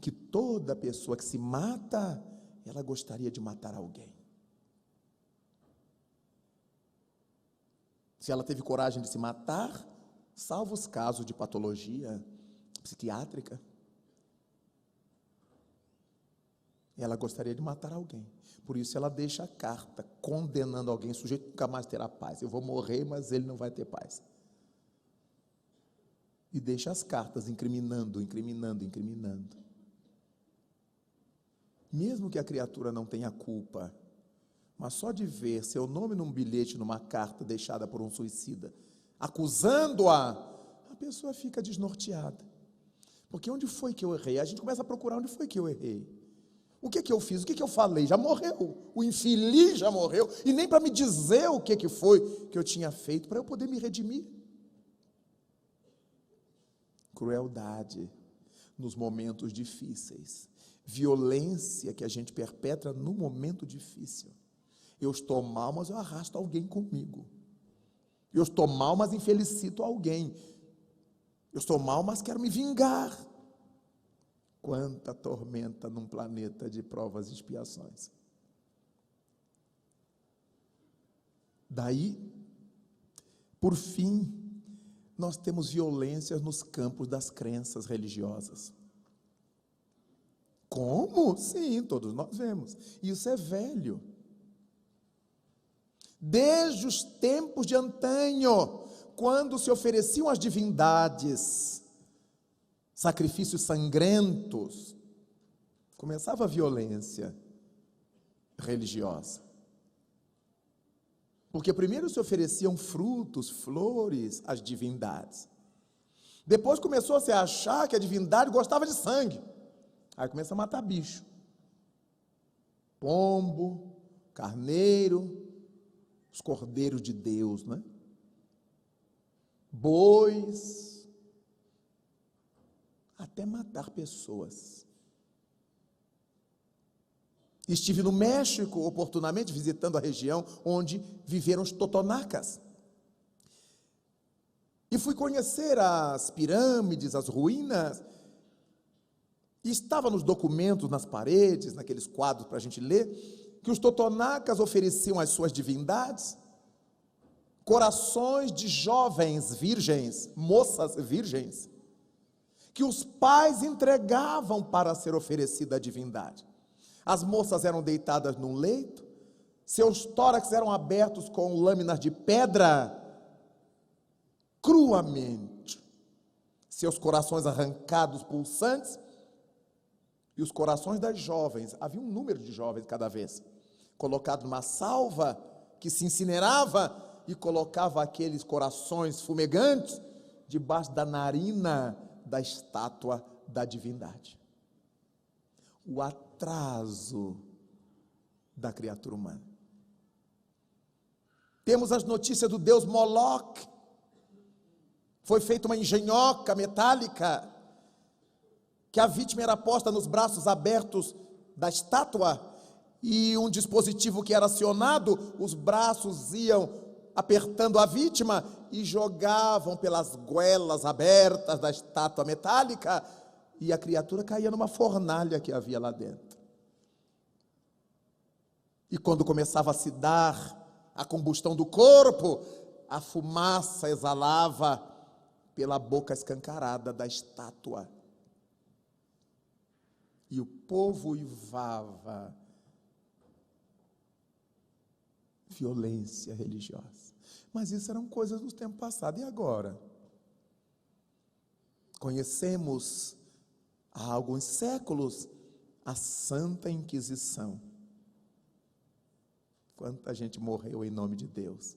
que toda pessoa que se mata, ela gostaria de matar alguém. Se ela teve coragem de se matar, salvo os casos de patologia psiquiátrica, ela gostaria de matar alguém. Por isso ela deixa a carta condenando alguém, o sujeito nunca mais terá paz. Eu vou morrer, mas ele não vai ter paz. E deixa as cartas incriminando. Mesmo que a criatura não tenha culpa, mas só de ver seu nome num bilhete, numa carta deixada por um suicida, acusando-a, a pessoa fica desnorteada. Porque onde foi que eu errei? A gente começa a procurar onde foi que eu errei. O que eu fiz? O que eu falei? Já morreu. O infeliz já morreu. E nem para me dizer o que foi que eu tinha feito, para eu poder me redimir. Crueldade nos momentos difíceis. Violência que a gente perpetra no momento difícil. Eu estou mal, mas eu arrasto alguém comigo. Eu estou mal, mas infelicito alguém. Eu estou mal, mas quero me vingar. Quanta tormenta num planeta de provas e expiações. Daí, por fim, nós temos violências nos campos das crenças religiosas. Como? Sim, todos nós vemos. Isso é velho. Desde os tempos de antanho, quando se ofereciam às divindades sacrifícios sangrentos, começava a violência religiosa. Porque primeiro se ofereciam frutos, flores às divindades. Depois começou-se a achar que a divindade gostava de sangue. Aí começa a matar bicho. Pombo, carneiro, os cordeiros de Deus, né? Bois, até matar pessoas. Estive no México, oportunamente, visitando a região onde viveram os totonacas. E fui conhecer as pirâmides, as ruínas. E estava nos documentos, nas paredes, naqueles quadros para a gente ler, que os totonacas ofereciam às suas divindades corações de jovens virgens, moças virgens, que os pais entregavam para ser oferecida à divindade. As moças eram deitadas num leito, seus tórax eram abertos com lâminas de pedra, cruamente, seus corações arrancados, pulsantes, e os corações das jovens, havia um número de jovens cada vez, colocado numa salva que se incinerava e colocava aqueles corações fumegantes debaixo da narina da estátua da divindade. O atraso da criatura humana. Temos as notícias do deus Moloque. Foi feita uma engenhoca metálica, que a vítima era posta nos braços abertos da estátua, e um dispositivo que era acionado, os braços iam apertando a vítima e jogavam pelas goelas abertas da estátua metálica, e a criatura caía numa fornalha que havia lá dentro. E quando começava a se dar a combustão do corpo, a fumaça exalava pela boca escancarada da estátua. E o povo uivava violência religiosa. Mas isso eram coisas do tempo passado. E agora? Conhecemos há alguns séculos a Santa Inquisição. Quanta gente morreu em nome de Deus.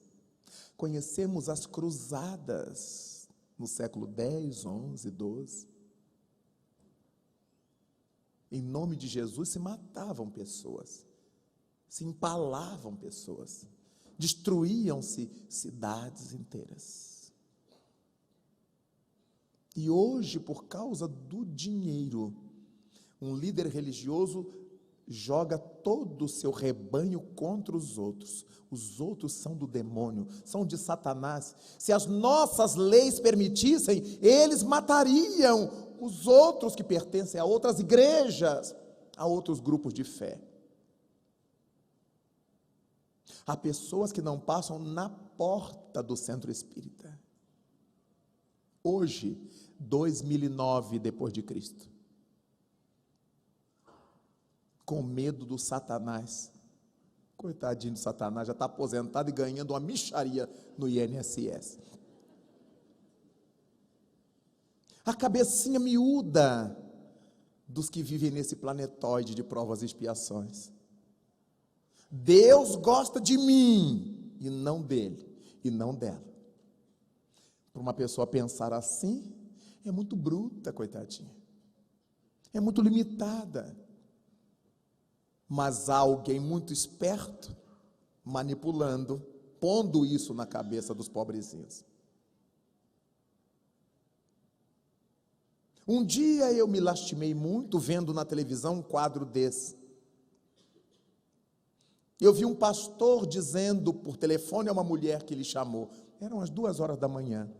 Conhecemos as cruzadas no século 10, 11, 12. Em nome de Jesus se matavam pessoas, se empalavam pessoas, destruíam-se cidades inteiras. E hoje, por causa do dinheiro, um líder religioso joga todo o seu rebanho contra os outros. Os outros são do demônio, são de Satanás. Se as nossas leis permitissem, eles matariam os outros que pertencem a outras igrejas, a outros grupos de fé. Há pessoas que não passam na porta do centro espírita. Hoje, 2009 depois de Cristo, com medo do Satanás. Coitadinho do Satanás, já está aposentado e ganhando uma mixaria no INSS. A cabecinha miúda dos que vivem nesse planetoide de provas e expiações. Deus gosta de mim e não dele, e não dela. Para uma pessoa pensar assim, é muito bruta, coitadinha. É muito limitada. Mas há alguém muito esperto, manipulando, pondo isso na cabeça dos pobrezinhos. Um dia eu me lastimei muito vendo na televisão um quadro desse. Eu vi um pastor dizendo por telefone a uma mulher que lhe chamou. Eram as 2h da manhã.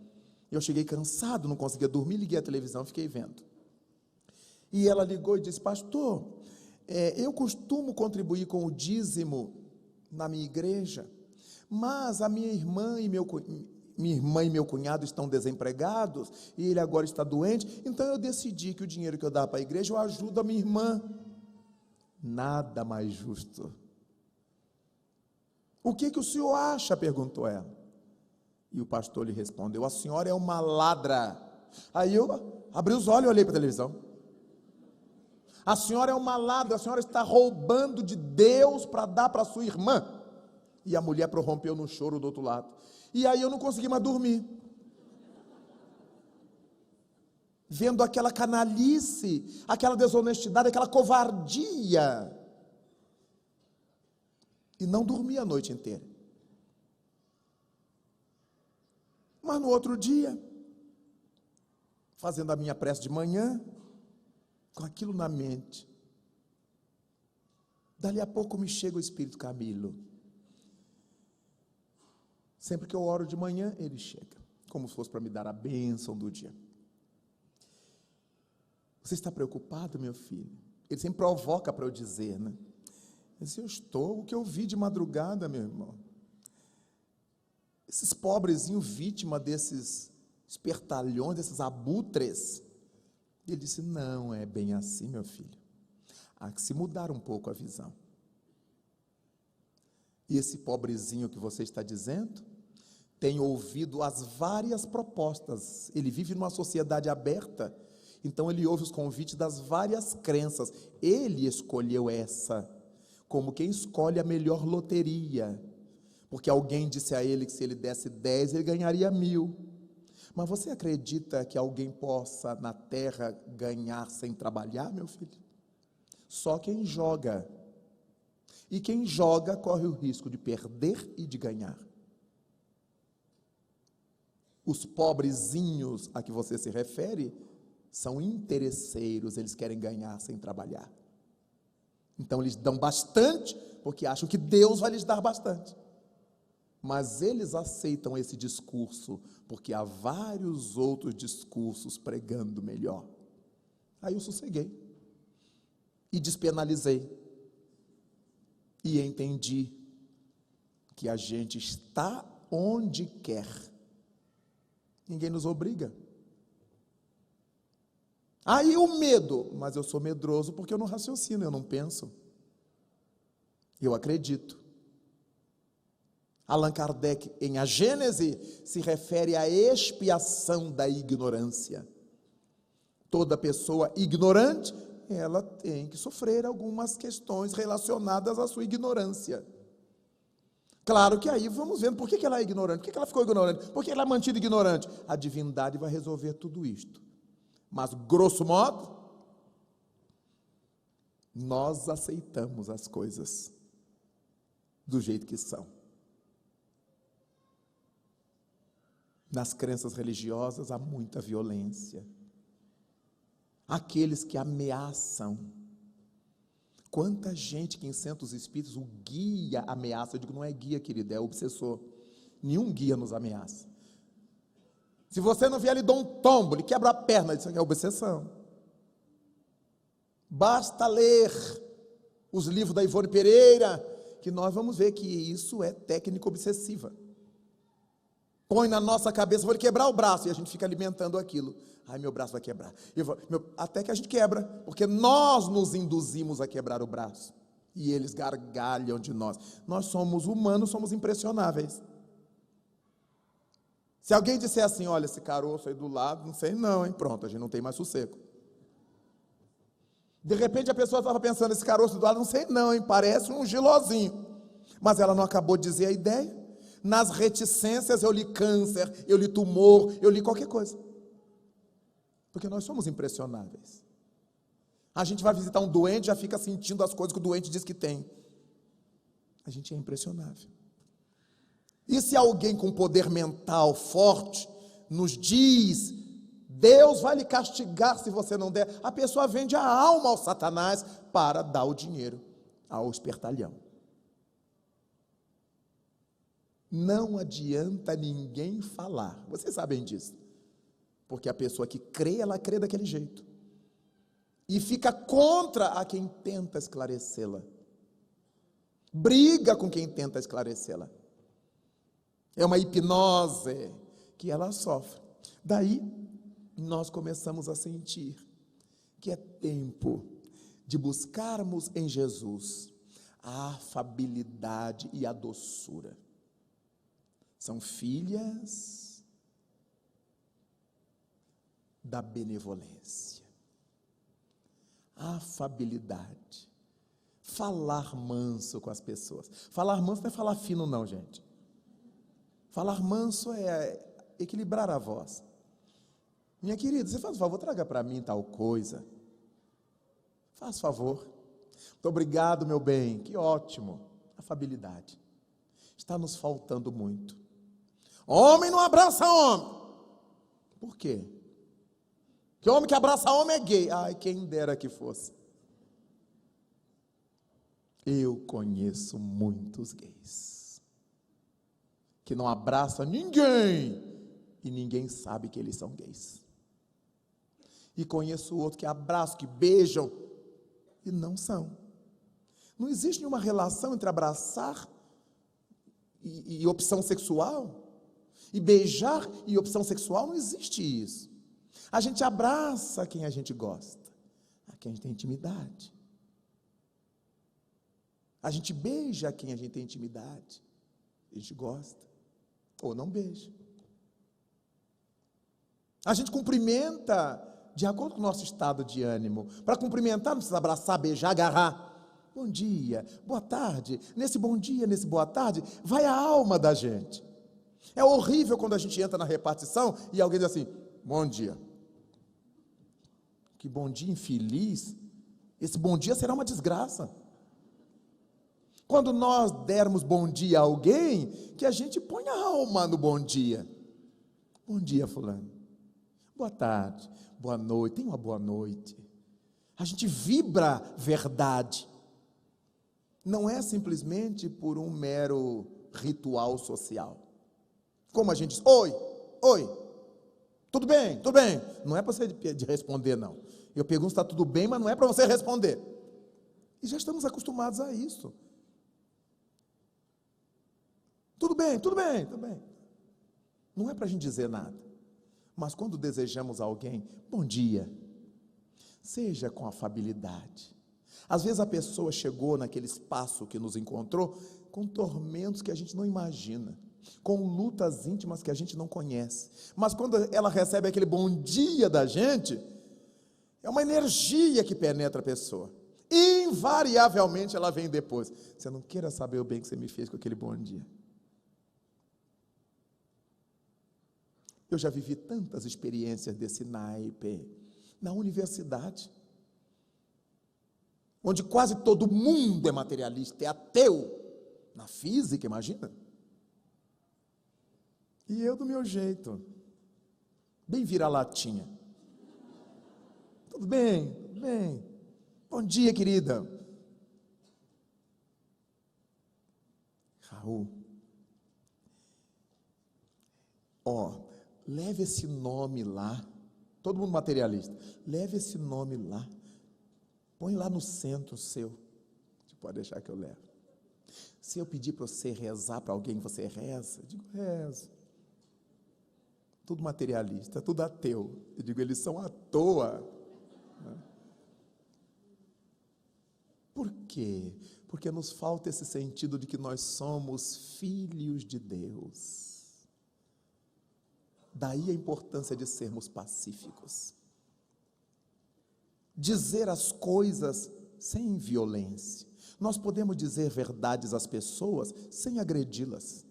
Eu cheguei cansado, não conseguia dormir, liguei a televisão, fiquei vendo. E ela ligou e disse: pastor, eu costumo contribuir com o dízimo na minha igreja, mas a minha irmã e meu cunhado estão desempregados, e ele agora está doente, então eu decidi que o dinheiro que eu dar para a igreja, eu ajudo a minha irmã. Nada mais justo. O que o senhor acha? Perguntou ela. E o pastor lhe respondeu: a senhora é uma ladra. Aí eu abri os olhos e olhei para a televisão. A senhora é uma ladra, a senhora está roubando de Deus para dar para sua irmã. E a mulher prorrompeu no choro do outro lado. E aí eu não consegui mais dormir. Vendo aquela canalice, aquela desonestidade, aquela covardia. E não dormi a noite inteira. Mas no outro dia, fazendo a minha prece de manhã, com aquilo na mente, dali a pouco me chega o Espírito Camilo. Sempre que eu oro de manhã, ele chega, como se fosse para me dar a bênção do dia. Você está preocupado, meu filho? Ele sempre provoca para eu dizer, né? Eu disse: eu estou. O que eu vi de madrugada, meu irmão? Esses pobrezinhos vítima desses espertalhões, desses abutres. Ele disse: não é bem assim, meu filho. Há que se mudar um pouco a visão. E esse pobrezinho que você está dizendo tem ouvido as várias propostas. Ele vive numa sociedade aberta, então ele ouve os convites das várias crenças. Ele escolheu essa, como quem escolhe a melhor loteria, porque alguém disse a ele que se ele desse 10, ele ganharia 1.000. Mas você acredita que alguém possa na terra ganhar sem trabalhar, meu filho? Só quem joga. E quem joga corre o risco de perder e de ganhar. Os pobrezinhos a que você se refere são interesseiros, eles querem ganhar sem trabalhar. Então eles dão bastante, porque acham que Deus vai lhes dar bastante. Mas eles aceitam esse discurso, porque há vários outros discursos pregando melhor. Aí eu sosseguei, e despenalizei, e entendi que a gente está onde quer. Ninguém nos obriga. Aí o medo, mas eu sou medroso porque eu não raciocino, eu não penso. Eu acredito. Allan Kardec, em A Gênese, se refere à expiação da ignorância. Toda pessoa ignorante, ela tem que sofrer algumas questões relacionadas à sua ignorância. Claro que aí vamos vendo por que ela é ignorante, por que ela ficou ignorante, por que ela é mantida ignorante. A divindade vai resolver tudo isto. Mas, grosso modo, nós aceitamos as coisas do jeito que são. Nas crenças religiosas há muita violência. Aqueles que ameaçam. Quanta gente que em centros espíritas o guia ameaça. Eu digo, não é guia, querido, é obsessor. Nenhum guia nos ameaça. Se você não vier, ele dá um tombo, ele quebra a perna. Isso aqui é obsessão. Basta ler os livros da Ivone Pereira, que nós vamos ver que isso é técnica obsessiva. Põe na nossa cabeça, vou lhe quebrar o braço, e a gente fica alimentando aquilo. Ai, meu braço vai quebrar. Até que a gente quebra, porque nós nos induzimos a quebrar o braço. E eles gargalham de nós. Nós somos humanos, somos impressionáveis. Se alguém disser assim, olha, esse caroço aí do lado, não sei não, hein? Pronto, a gente não tem mais sossego. De repente a pessoa estava pensando, esse caroço do lado, não sei não, hein? Parece um gilozinho. Mas ela não acabou de dizer a ideia. Nas reticências eu li câncer, eu li tumor, eu li qualquer coisa. Porque nós somos impressionáveis. A gente vai visitar um doente, já fica sentindo as coisas que o doente diz que tem. A gente é impressionável. E se alguém com poder mental forte nos diz, Deus vai lhe castigar se você não der, a pessoa vende a alma ao Satanás para dar o dinheiro ao espertalhão. Não adianta ninguém falar, vocês sabem disso, porque a pessoa que crê, ela crê daquele jeito, e fica contra a quem tenta esclarecê-la, briga com quem tenta esclarecê-la, é uma hipnose que ela sofre. Daí nós começamos a sentir que é tempo de buscarmos em Jesus a afabilidade e a doçura. São filhas da benevolência, afabilidade, falar manso com as pessoas. Falar manso não é falar fino não, gente. Falar manso é equilibrar a voz. Minha querida, você faz favor, traga para mim tal coisa. Faz favor. Muito obrigado, meu bem, que ótimo. Afabilidade. Está nos faltando muito. Homem não abraça homem. Por quê? Que homem que abraça homem é gay. Ai, quem dera que fosse. Eu conheço muitos gays que não abraçam ninguém e ninguém sabe que eles são gays. E conheço outro que abraçam, que beijam e não são. Não existe nenhuma relação entre abraçar e opção sexual. E beijar e opção sexual, não existe isso. A gente abraça quem a gente gosta, a quem a gente tem intimidade. A gente beija quem a gente tem intimidade, a gente gosta, ou não beija. A gente cumprimenta de acordo com o nosso estado de ânimo. Para cumprimentar, não precisa abraçar, beijar, agarrar. Bom dia, boa tarde. Nesse bom dia, nesse boa tarde, vai a alma da gente. É horrível quando a gente entra na repartição e alguém diz assim, bom dia. Que bom dia infeliz. Esse bom dia será uma desgraça. Quando nós dermos bom dia a alguém, que a gente põe a alma no bom dia. Bom dia, fulano. Boa tarde, boa noite, tenha uma boa noite. A gente vibra verdade. Não é simplesmente por um mero ritual social. Como a gente diz, oi, tudo bem, tudo bem. Não é para você de responder, não. Eu pergunto se está tudo bem, mas não é para você responder. E já estamos acostumados a isso. Tudo bem, tudo bem, tudo bem. Não é para a gente dizer nada. Mas quando desejamos a alguém, bom dia, seja com afabilidade. Às vezes a pessoa chegou naquele espaço que nos encontrou com tormentos que a gente não imagina, com lutas íntimas que a gente não conhece. Mas quando ela recebe aquele bom dia da gente, é uma energia que penetra a pessoa. Invariavelmente ela vem depois. Você não queira saber o bem que você me fez com aquele bom dia. Eu já vivi tantas experiências desse naipe na universidade, onde quase todo mundo é materialista, é ateu, na física, imagina. E eu do meu jeito, bem vira-latinha. Tudo bem, tudo bem. Bom dia, querida. Raul, leve esse nome lá, todo mundo materialista, leve esse nome lá, põe lá no centro seu, você pode deixar que eu levo. Se eu pedir para você rezar para alguém, você reza? Eu digo, rezo. Tudo materialista, tudo ateu. Eu digo, eles são à toa. Por quê? Porque nos falta esse sentido de que nós somos filhos de Deus. Daí a importância de sermos pacíficos. Dizer as coisas sem violência. Nós podemos dizer verdades às pessoas sem agredi-las.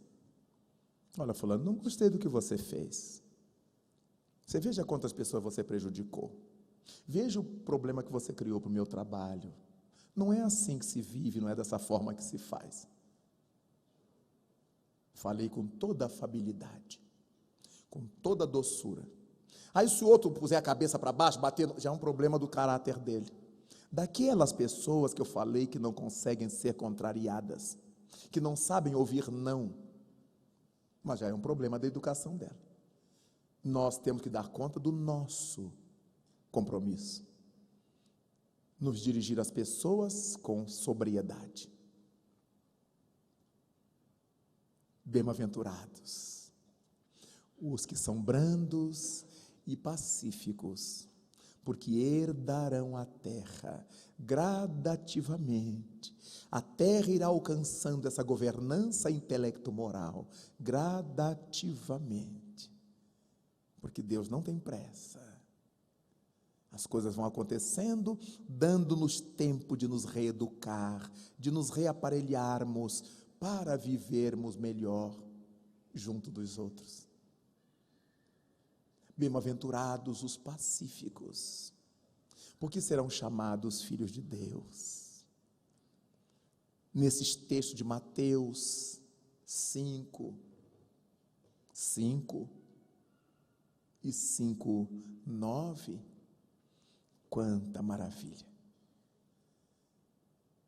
Olha, fulano, não gostei do que você fez. Você veja quantas pessoas você prejudicou. Veja o problema que você criou para o meu trabalho. Não é assim que se vive, não é dessa forma que se faz. Falei com toda afabilidade, com toda doçura. Aí se o outro puser a cabeça para baixo, bater, já é um problema do caráter dele. Daquelas pessoas que eu falei que não conseguem ser contrariadas, que não sabem ouvir não, mas já é um problema da educação dela. Nós temos que dar conta do nosso compromisso. Nos dirigir às pessoas com sobriedade. Bem-aventurados os que são brandos e pacíficos, porque herdarão a terra gradativamente. A terra irá alcançando essa governança intelecto-moral gradativamente, porque Deus não tem pressa. As coisas vão acontecendo, dando-nos tempo de nos reeducar, de nos reaparelharmos para vivermos melhor junto dos outros. Bem-aventurados os pacíficos, porque serão chamados filhos de Deus. Nesses textos de Mateus 5 e 5:9, quanta maravilha!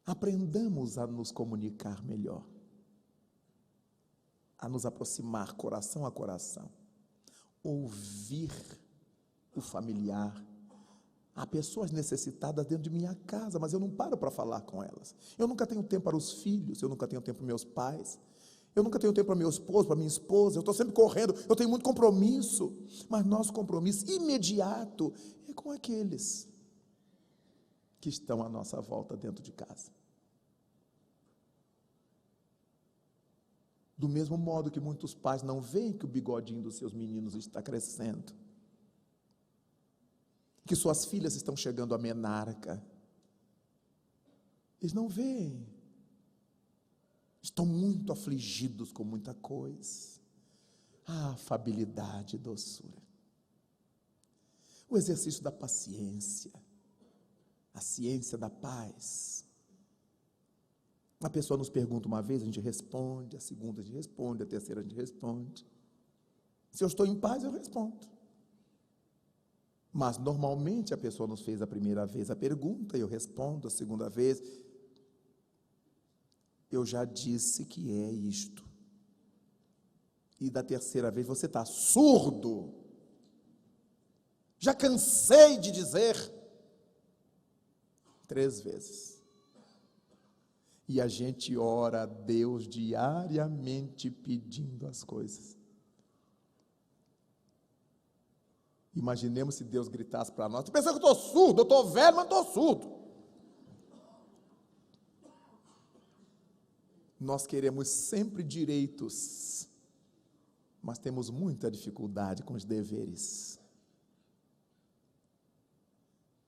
Aprendamos a nos comunicar melhor, a nos aproximar coração a coração, ouvir o familiar. Há pessoas necessitadas dentro de minha casa, mas eu não paro para falar com elas. Eu nunca tenho tempo para os filhos, eu nunca tenho tempo para meus pais, eu nunca tenho tempo para meu esposo, para minha esposa, eu estou sempre correndo, eu tenho muito compromisso, mas nosso compromisso imediato é com aqueles que estão à nossa volta dentro de casa. Do mesmo modo que muitos pais não veem que o bigodinho dos seus meninos está crescendo, que suas filhas estão chegando à menarca, eles não veem, estão muito afligidos com muita coisa. A afabilidade e doçura, o exercício da paciência, a ciência da paz. A pessoa nos pergunta uma vez, a gente responde, a segunda a gente responde, a terceira a gente responde. Se eu estou em paz, eu respondo. Mas normalmente a pessoa nos fez a primeira vez a pergunta, eu respondo, a segunda vez, eu já disse que é isto. E da terceira vez, você está surdo? Já cansei de dizer 3 vezes. E a gente ora a Deus diariamente pedindo as coisas. Imaginemos se Deus gritasse para nós: "Tu pensa que eu estou surdo? Eu estou velho, mas estou surdo." Nós queremos sempre direitos, mas temos muita dificuldade com os deveres.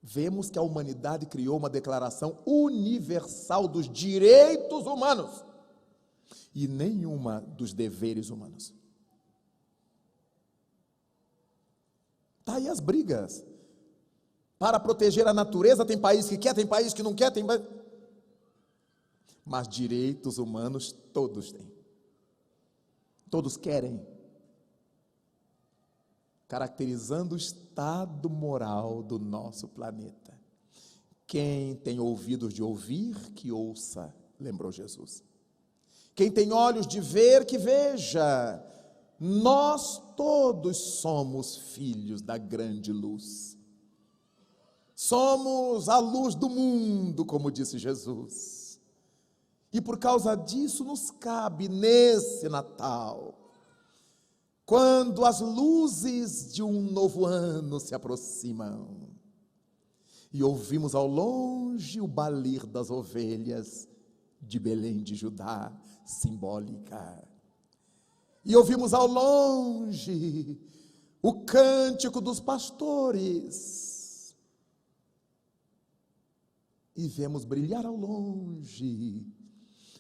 Vemos que a humanidade criou uma declaração universal dos direitos humanos e nenhuma dos deveres humanos. Está aí as brigas. Para proteger a natureza, tem país que quer, tem país que não quer, mas direitos humanos todos têm. Todos querem. Caracterizando o estado moral do nosso planeta. Quem tem ouvidos de ouvir, que ouça, lembrou Jesus. Quem tem olhos de ver, que veja. Nós todos somos filhos da grande luz. Somos a luz do mundo, como disse Jesus. E por causa disso nos cabe nesse Natal, quando as luzes de um novo ano se aproximam, e ouvimos ao longe o balir das ovelhas de Belém de Judá, simbólica. E ouvimos ao longe o cântico dos pastores. E vemos brilhar ao longe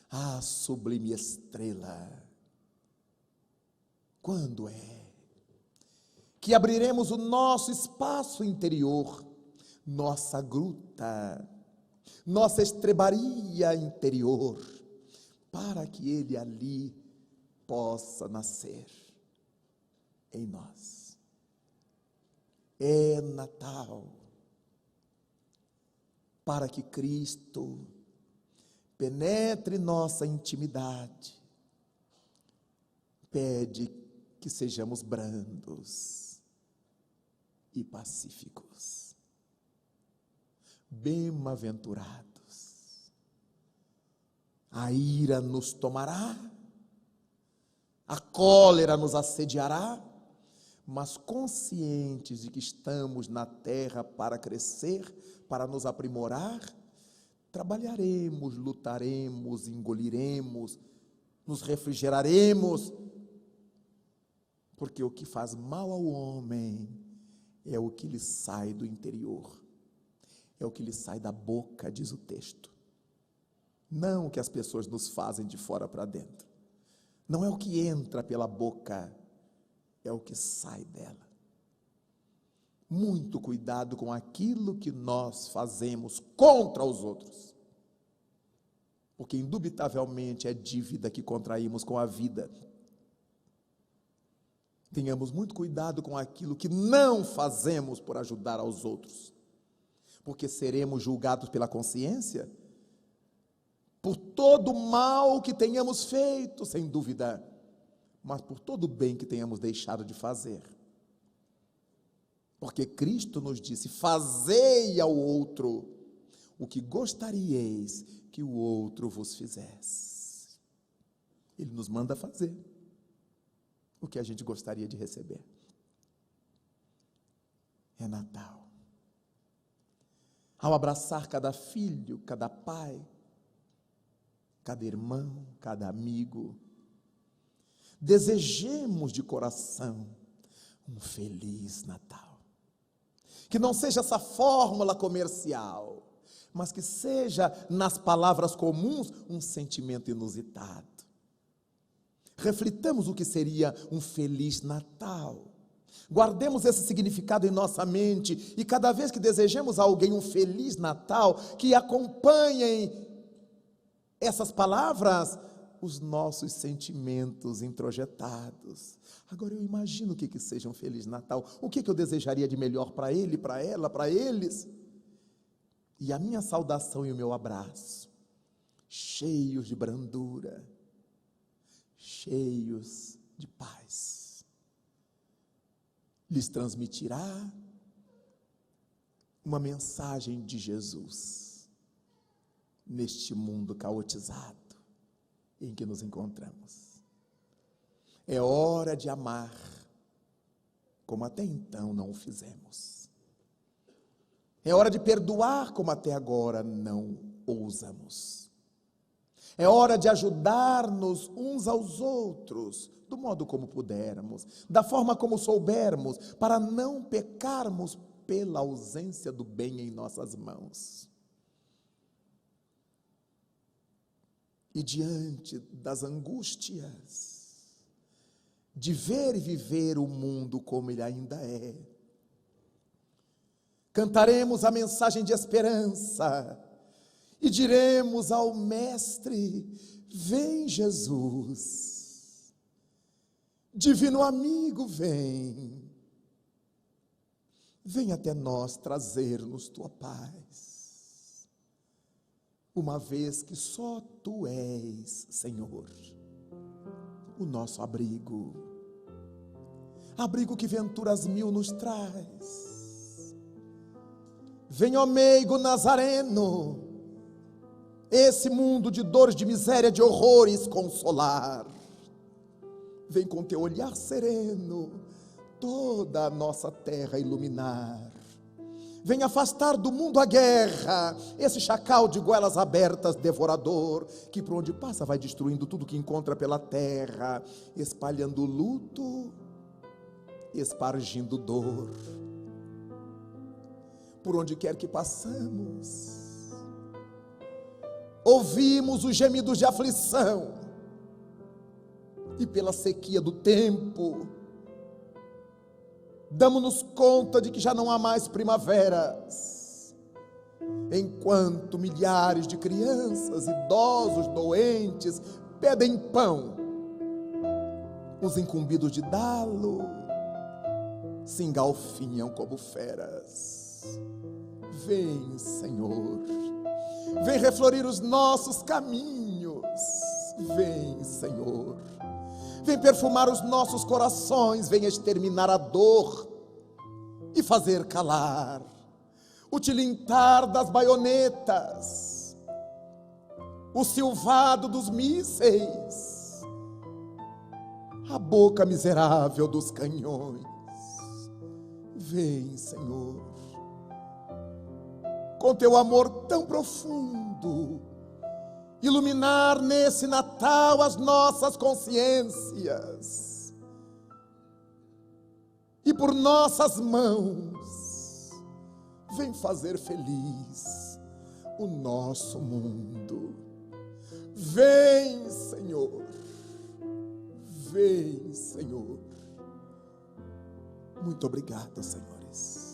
a sublime estrela. Quando é que abriremos o nosso espaço interior, nossa gruta, nossa estrebaria interior, para que ele ali possa nascer em nós? É Natal, para que Cristo penetre nossa intimidade. Pede que sejamos brandos e pacíficos, bem-aventurados. A ira nos tomará, a cólera nos assediará, mas conscientes de que estamos na terra para crescer, para nos aprimorar, trabalharemos, lutaremos, engoliremos, nos refrigeraremos, porque o que faz mal ao homem é o que lhe sai do interior, é o que lhe sai da boca, diz o texto. Não o que as pessoas nos fazem de fora para dentro. Não é o que entra pela boca, é o que sai dela. Muito cuidado com aquilo que nós fazemos contra os outros, porque indubitavelmente é dívida que contraímos com a vida. Tenhamos muito cuidado com aquilo que não fazemos por ajudar aos outros, porque seremos julgados pela consciência, por todo o mal que tenhamos feito, sem dúvida, mas por todo o bem que tenhamos deixado de fazer. Porque Cristo nos disse: fazei ao outro o que gostaríeis que o outro vos fizesse. Ele nos manda fazer o que a gente gostaria de receber. É Natal. Ao abraçar cada filho, cada pai, cada irmão, cada amigo, desejemos de coração um feliz Natal. Que não seja essa fórmula comercial, mas que seja, nas palavras comuns, um sentimento inusitado. Reflitamos o que seria um feliz Natal. Guardemos esse significado em nossa mente e cada vez que desejemos a alguém um feliz Natal, que acompanhem essas palavras os nossos sentimentos introjetados. Agora eu imagino o que seja um feliz Natal. O que eu desejaria de melhor para ele, para ela, para eles? E a minha saudação e o meu abraço, cheios de brandura, cheios de paz, lhes transmitirá uma mensagem de Jesus. neste mundo caotizado em que nos encontramos. É hora de amar como até então não o fizemos. É hora de perdoar como até agora não ousamos. É hora de ajudar-nos uns aos outros, do modo como pudermos, da forma como soubermos, para não pecarmos pela ausência do bem em nossas mãos. E diante das angústias de ver e viver o mundo como ele ainda é, cantaremos a mensagem de esperança e diremos ao Mestre: vem, Jesus, divino amigo, vem, vem até nós trazer-nos tua paz, uma vez que só tu és, Senhor, o nosso abrigo, abrigo que venturas mil nos traz. Vem, ó meigo nazareno, esse mundo de dores, de miséria, de horrores consolar. Vem com teu olhar sereno toda a nossa terra iluminar. Vem afastar do mundo a guerra, esse chacal de goelas abertas devorador, que por onde passa vai destruindo tudo que encontra pela terra, espalhando luto, espargindo dor. Por onde quer que passamos, ouvimos os gemidos de aflição, e pela sequia do tempo, damos-nos conta de que já não há mais primaveras, enquanto milhares de crianças, idosos, doentes, pedem pão, os incumbidos de dá-lo se engalfinham como feras. Vem, Senhor, vem reflorir os nossos caminhos. Vem, Senhor, vem perfumar os nossos corações, vem exterminar a dor e fazer calar o tilintar das baionetas, o silvado dos mísseis, a boca miserável dos canhões. Vem, Senhor, com teu amor tão profundo, iluminar nesse Natal as nossas consciências, e por nossas mãos vem fazer feliz o nosso mundo. Vem, Senhor, vem, Senhor. Muito obrigado, senhores.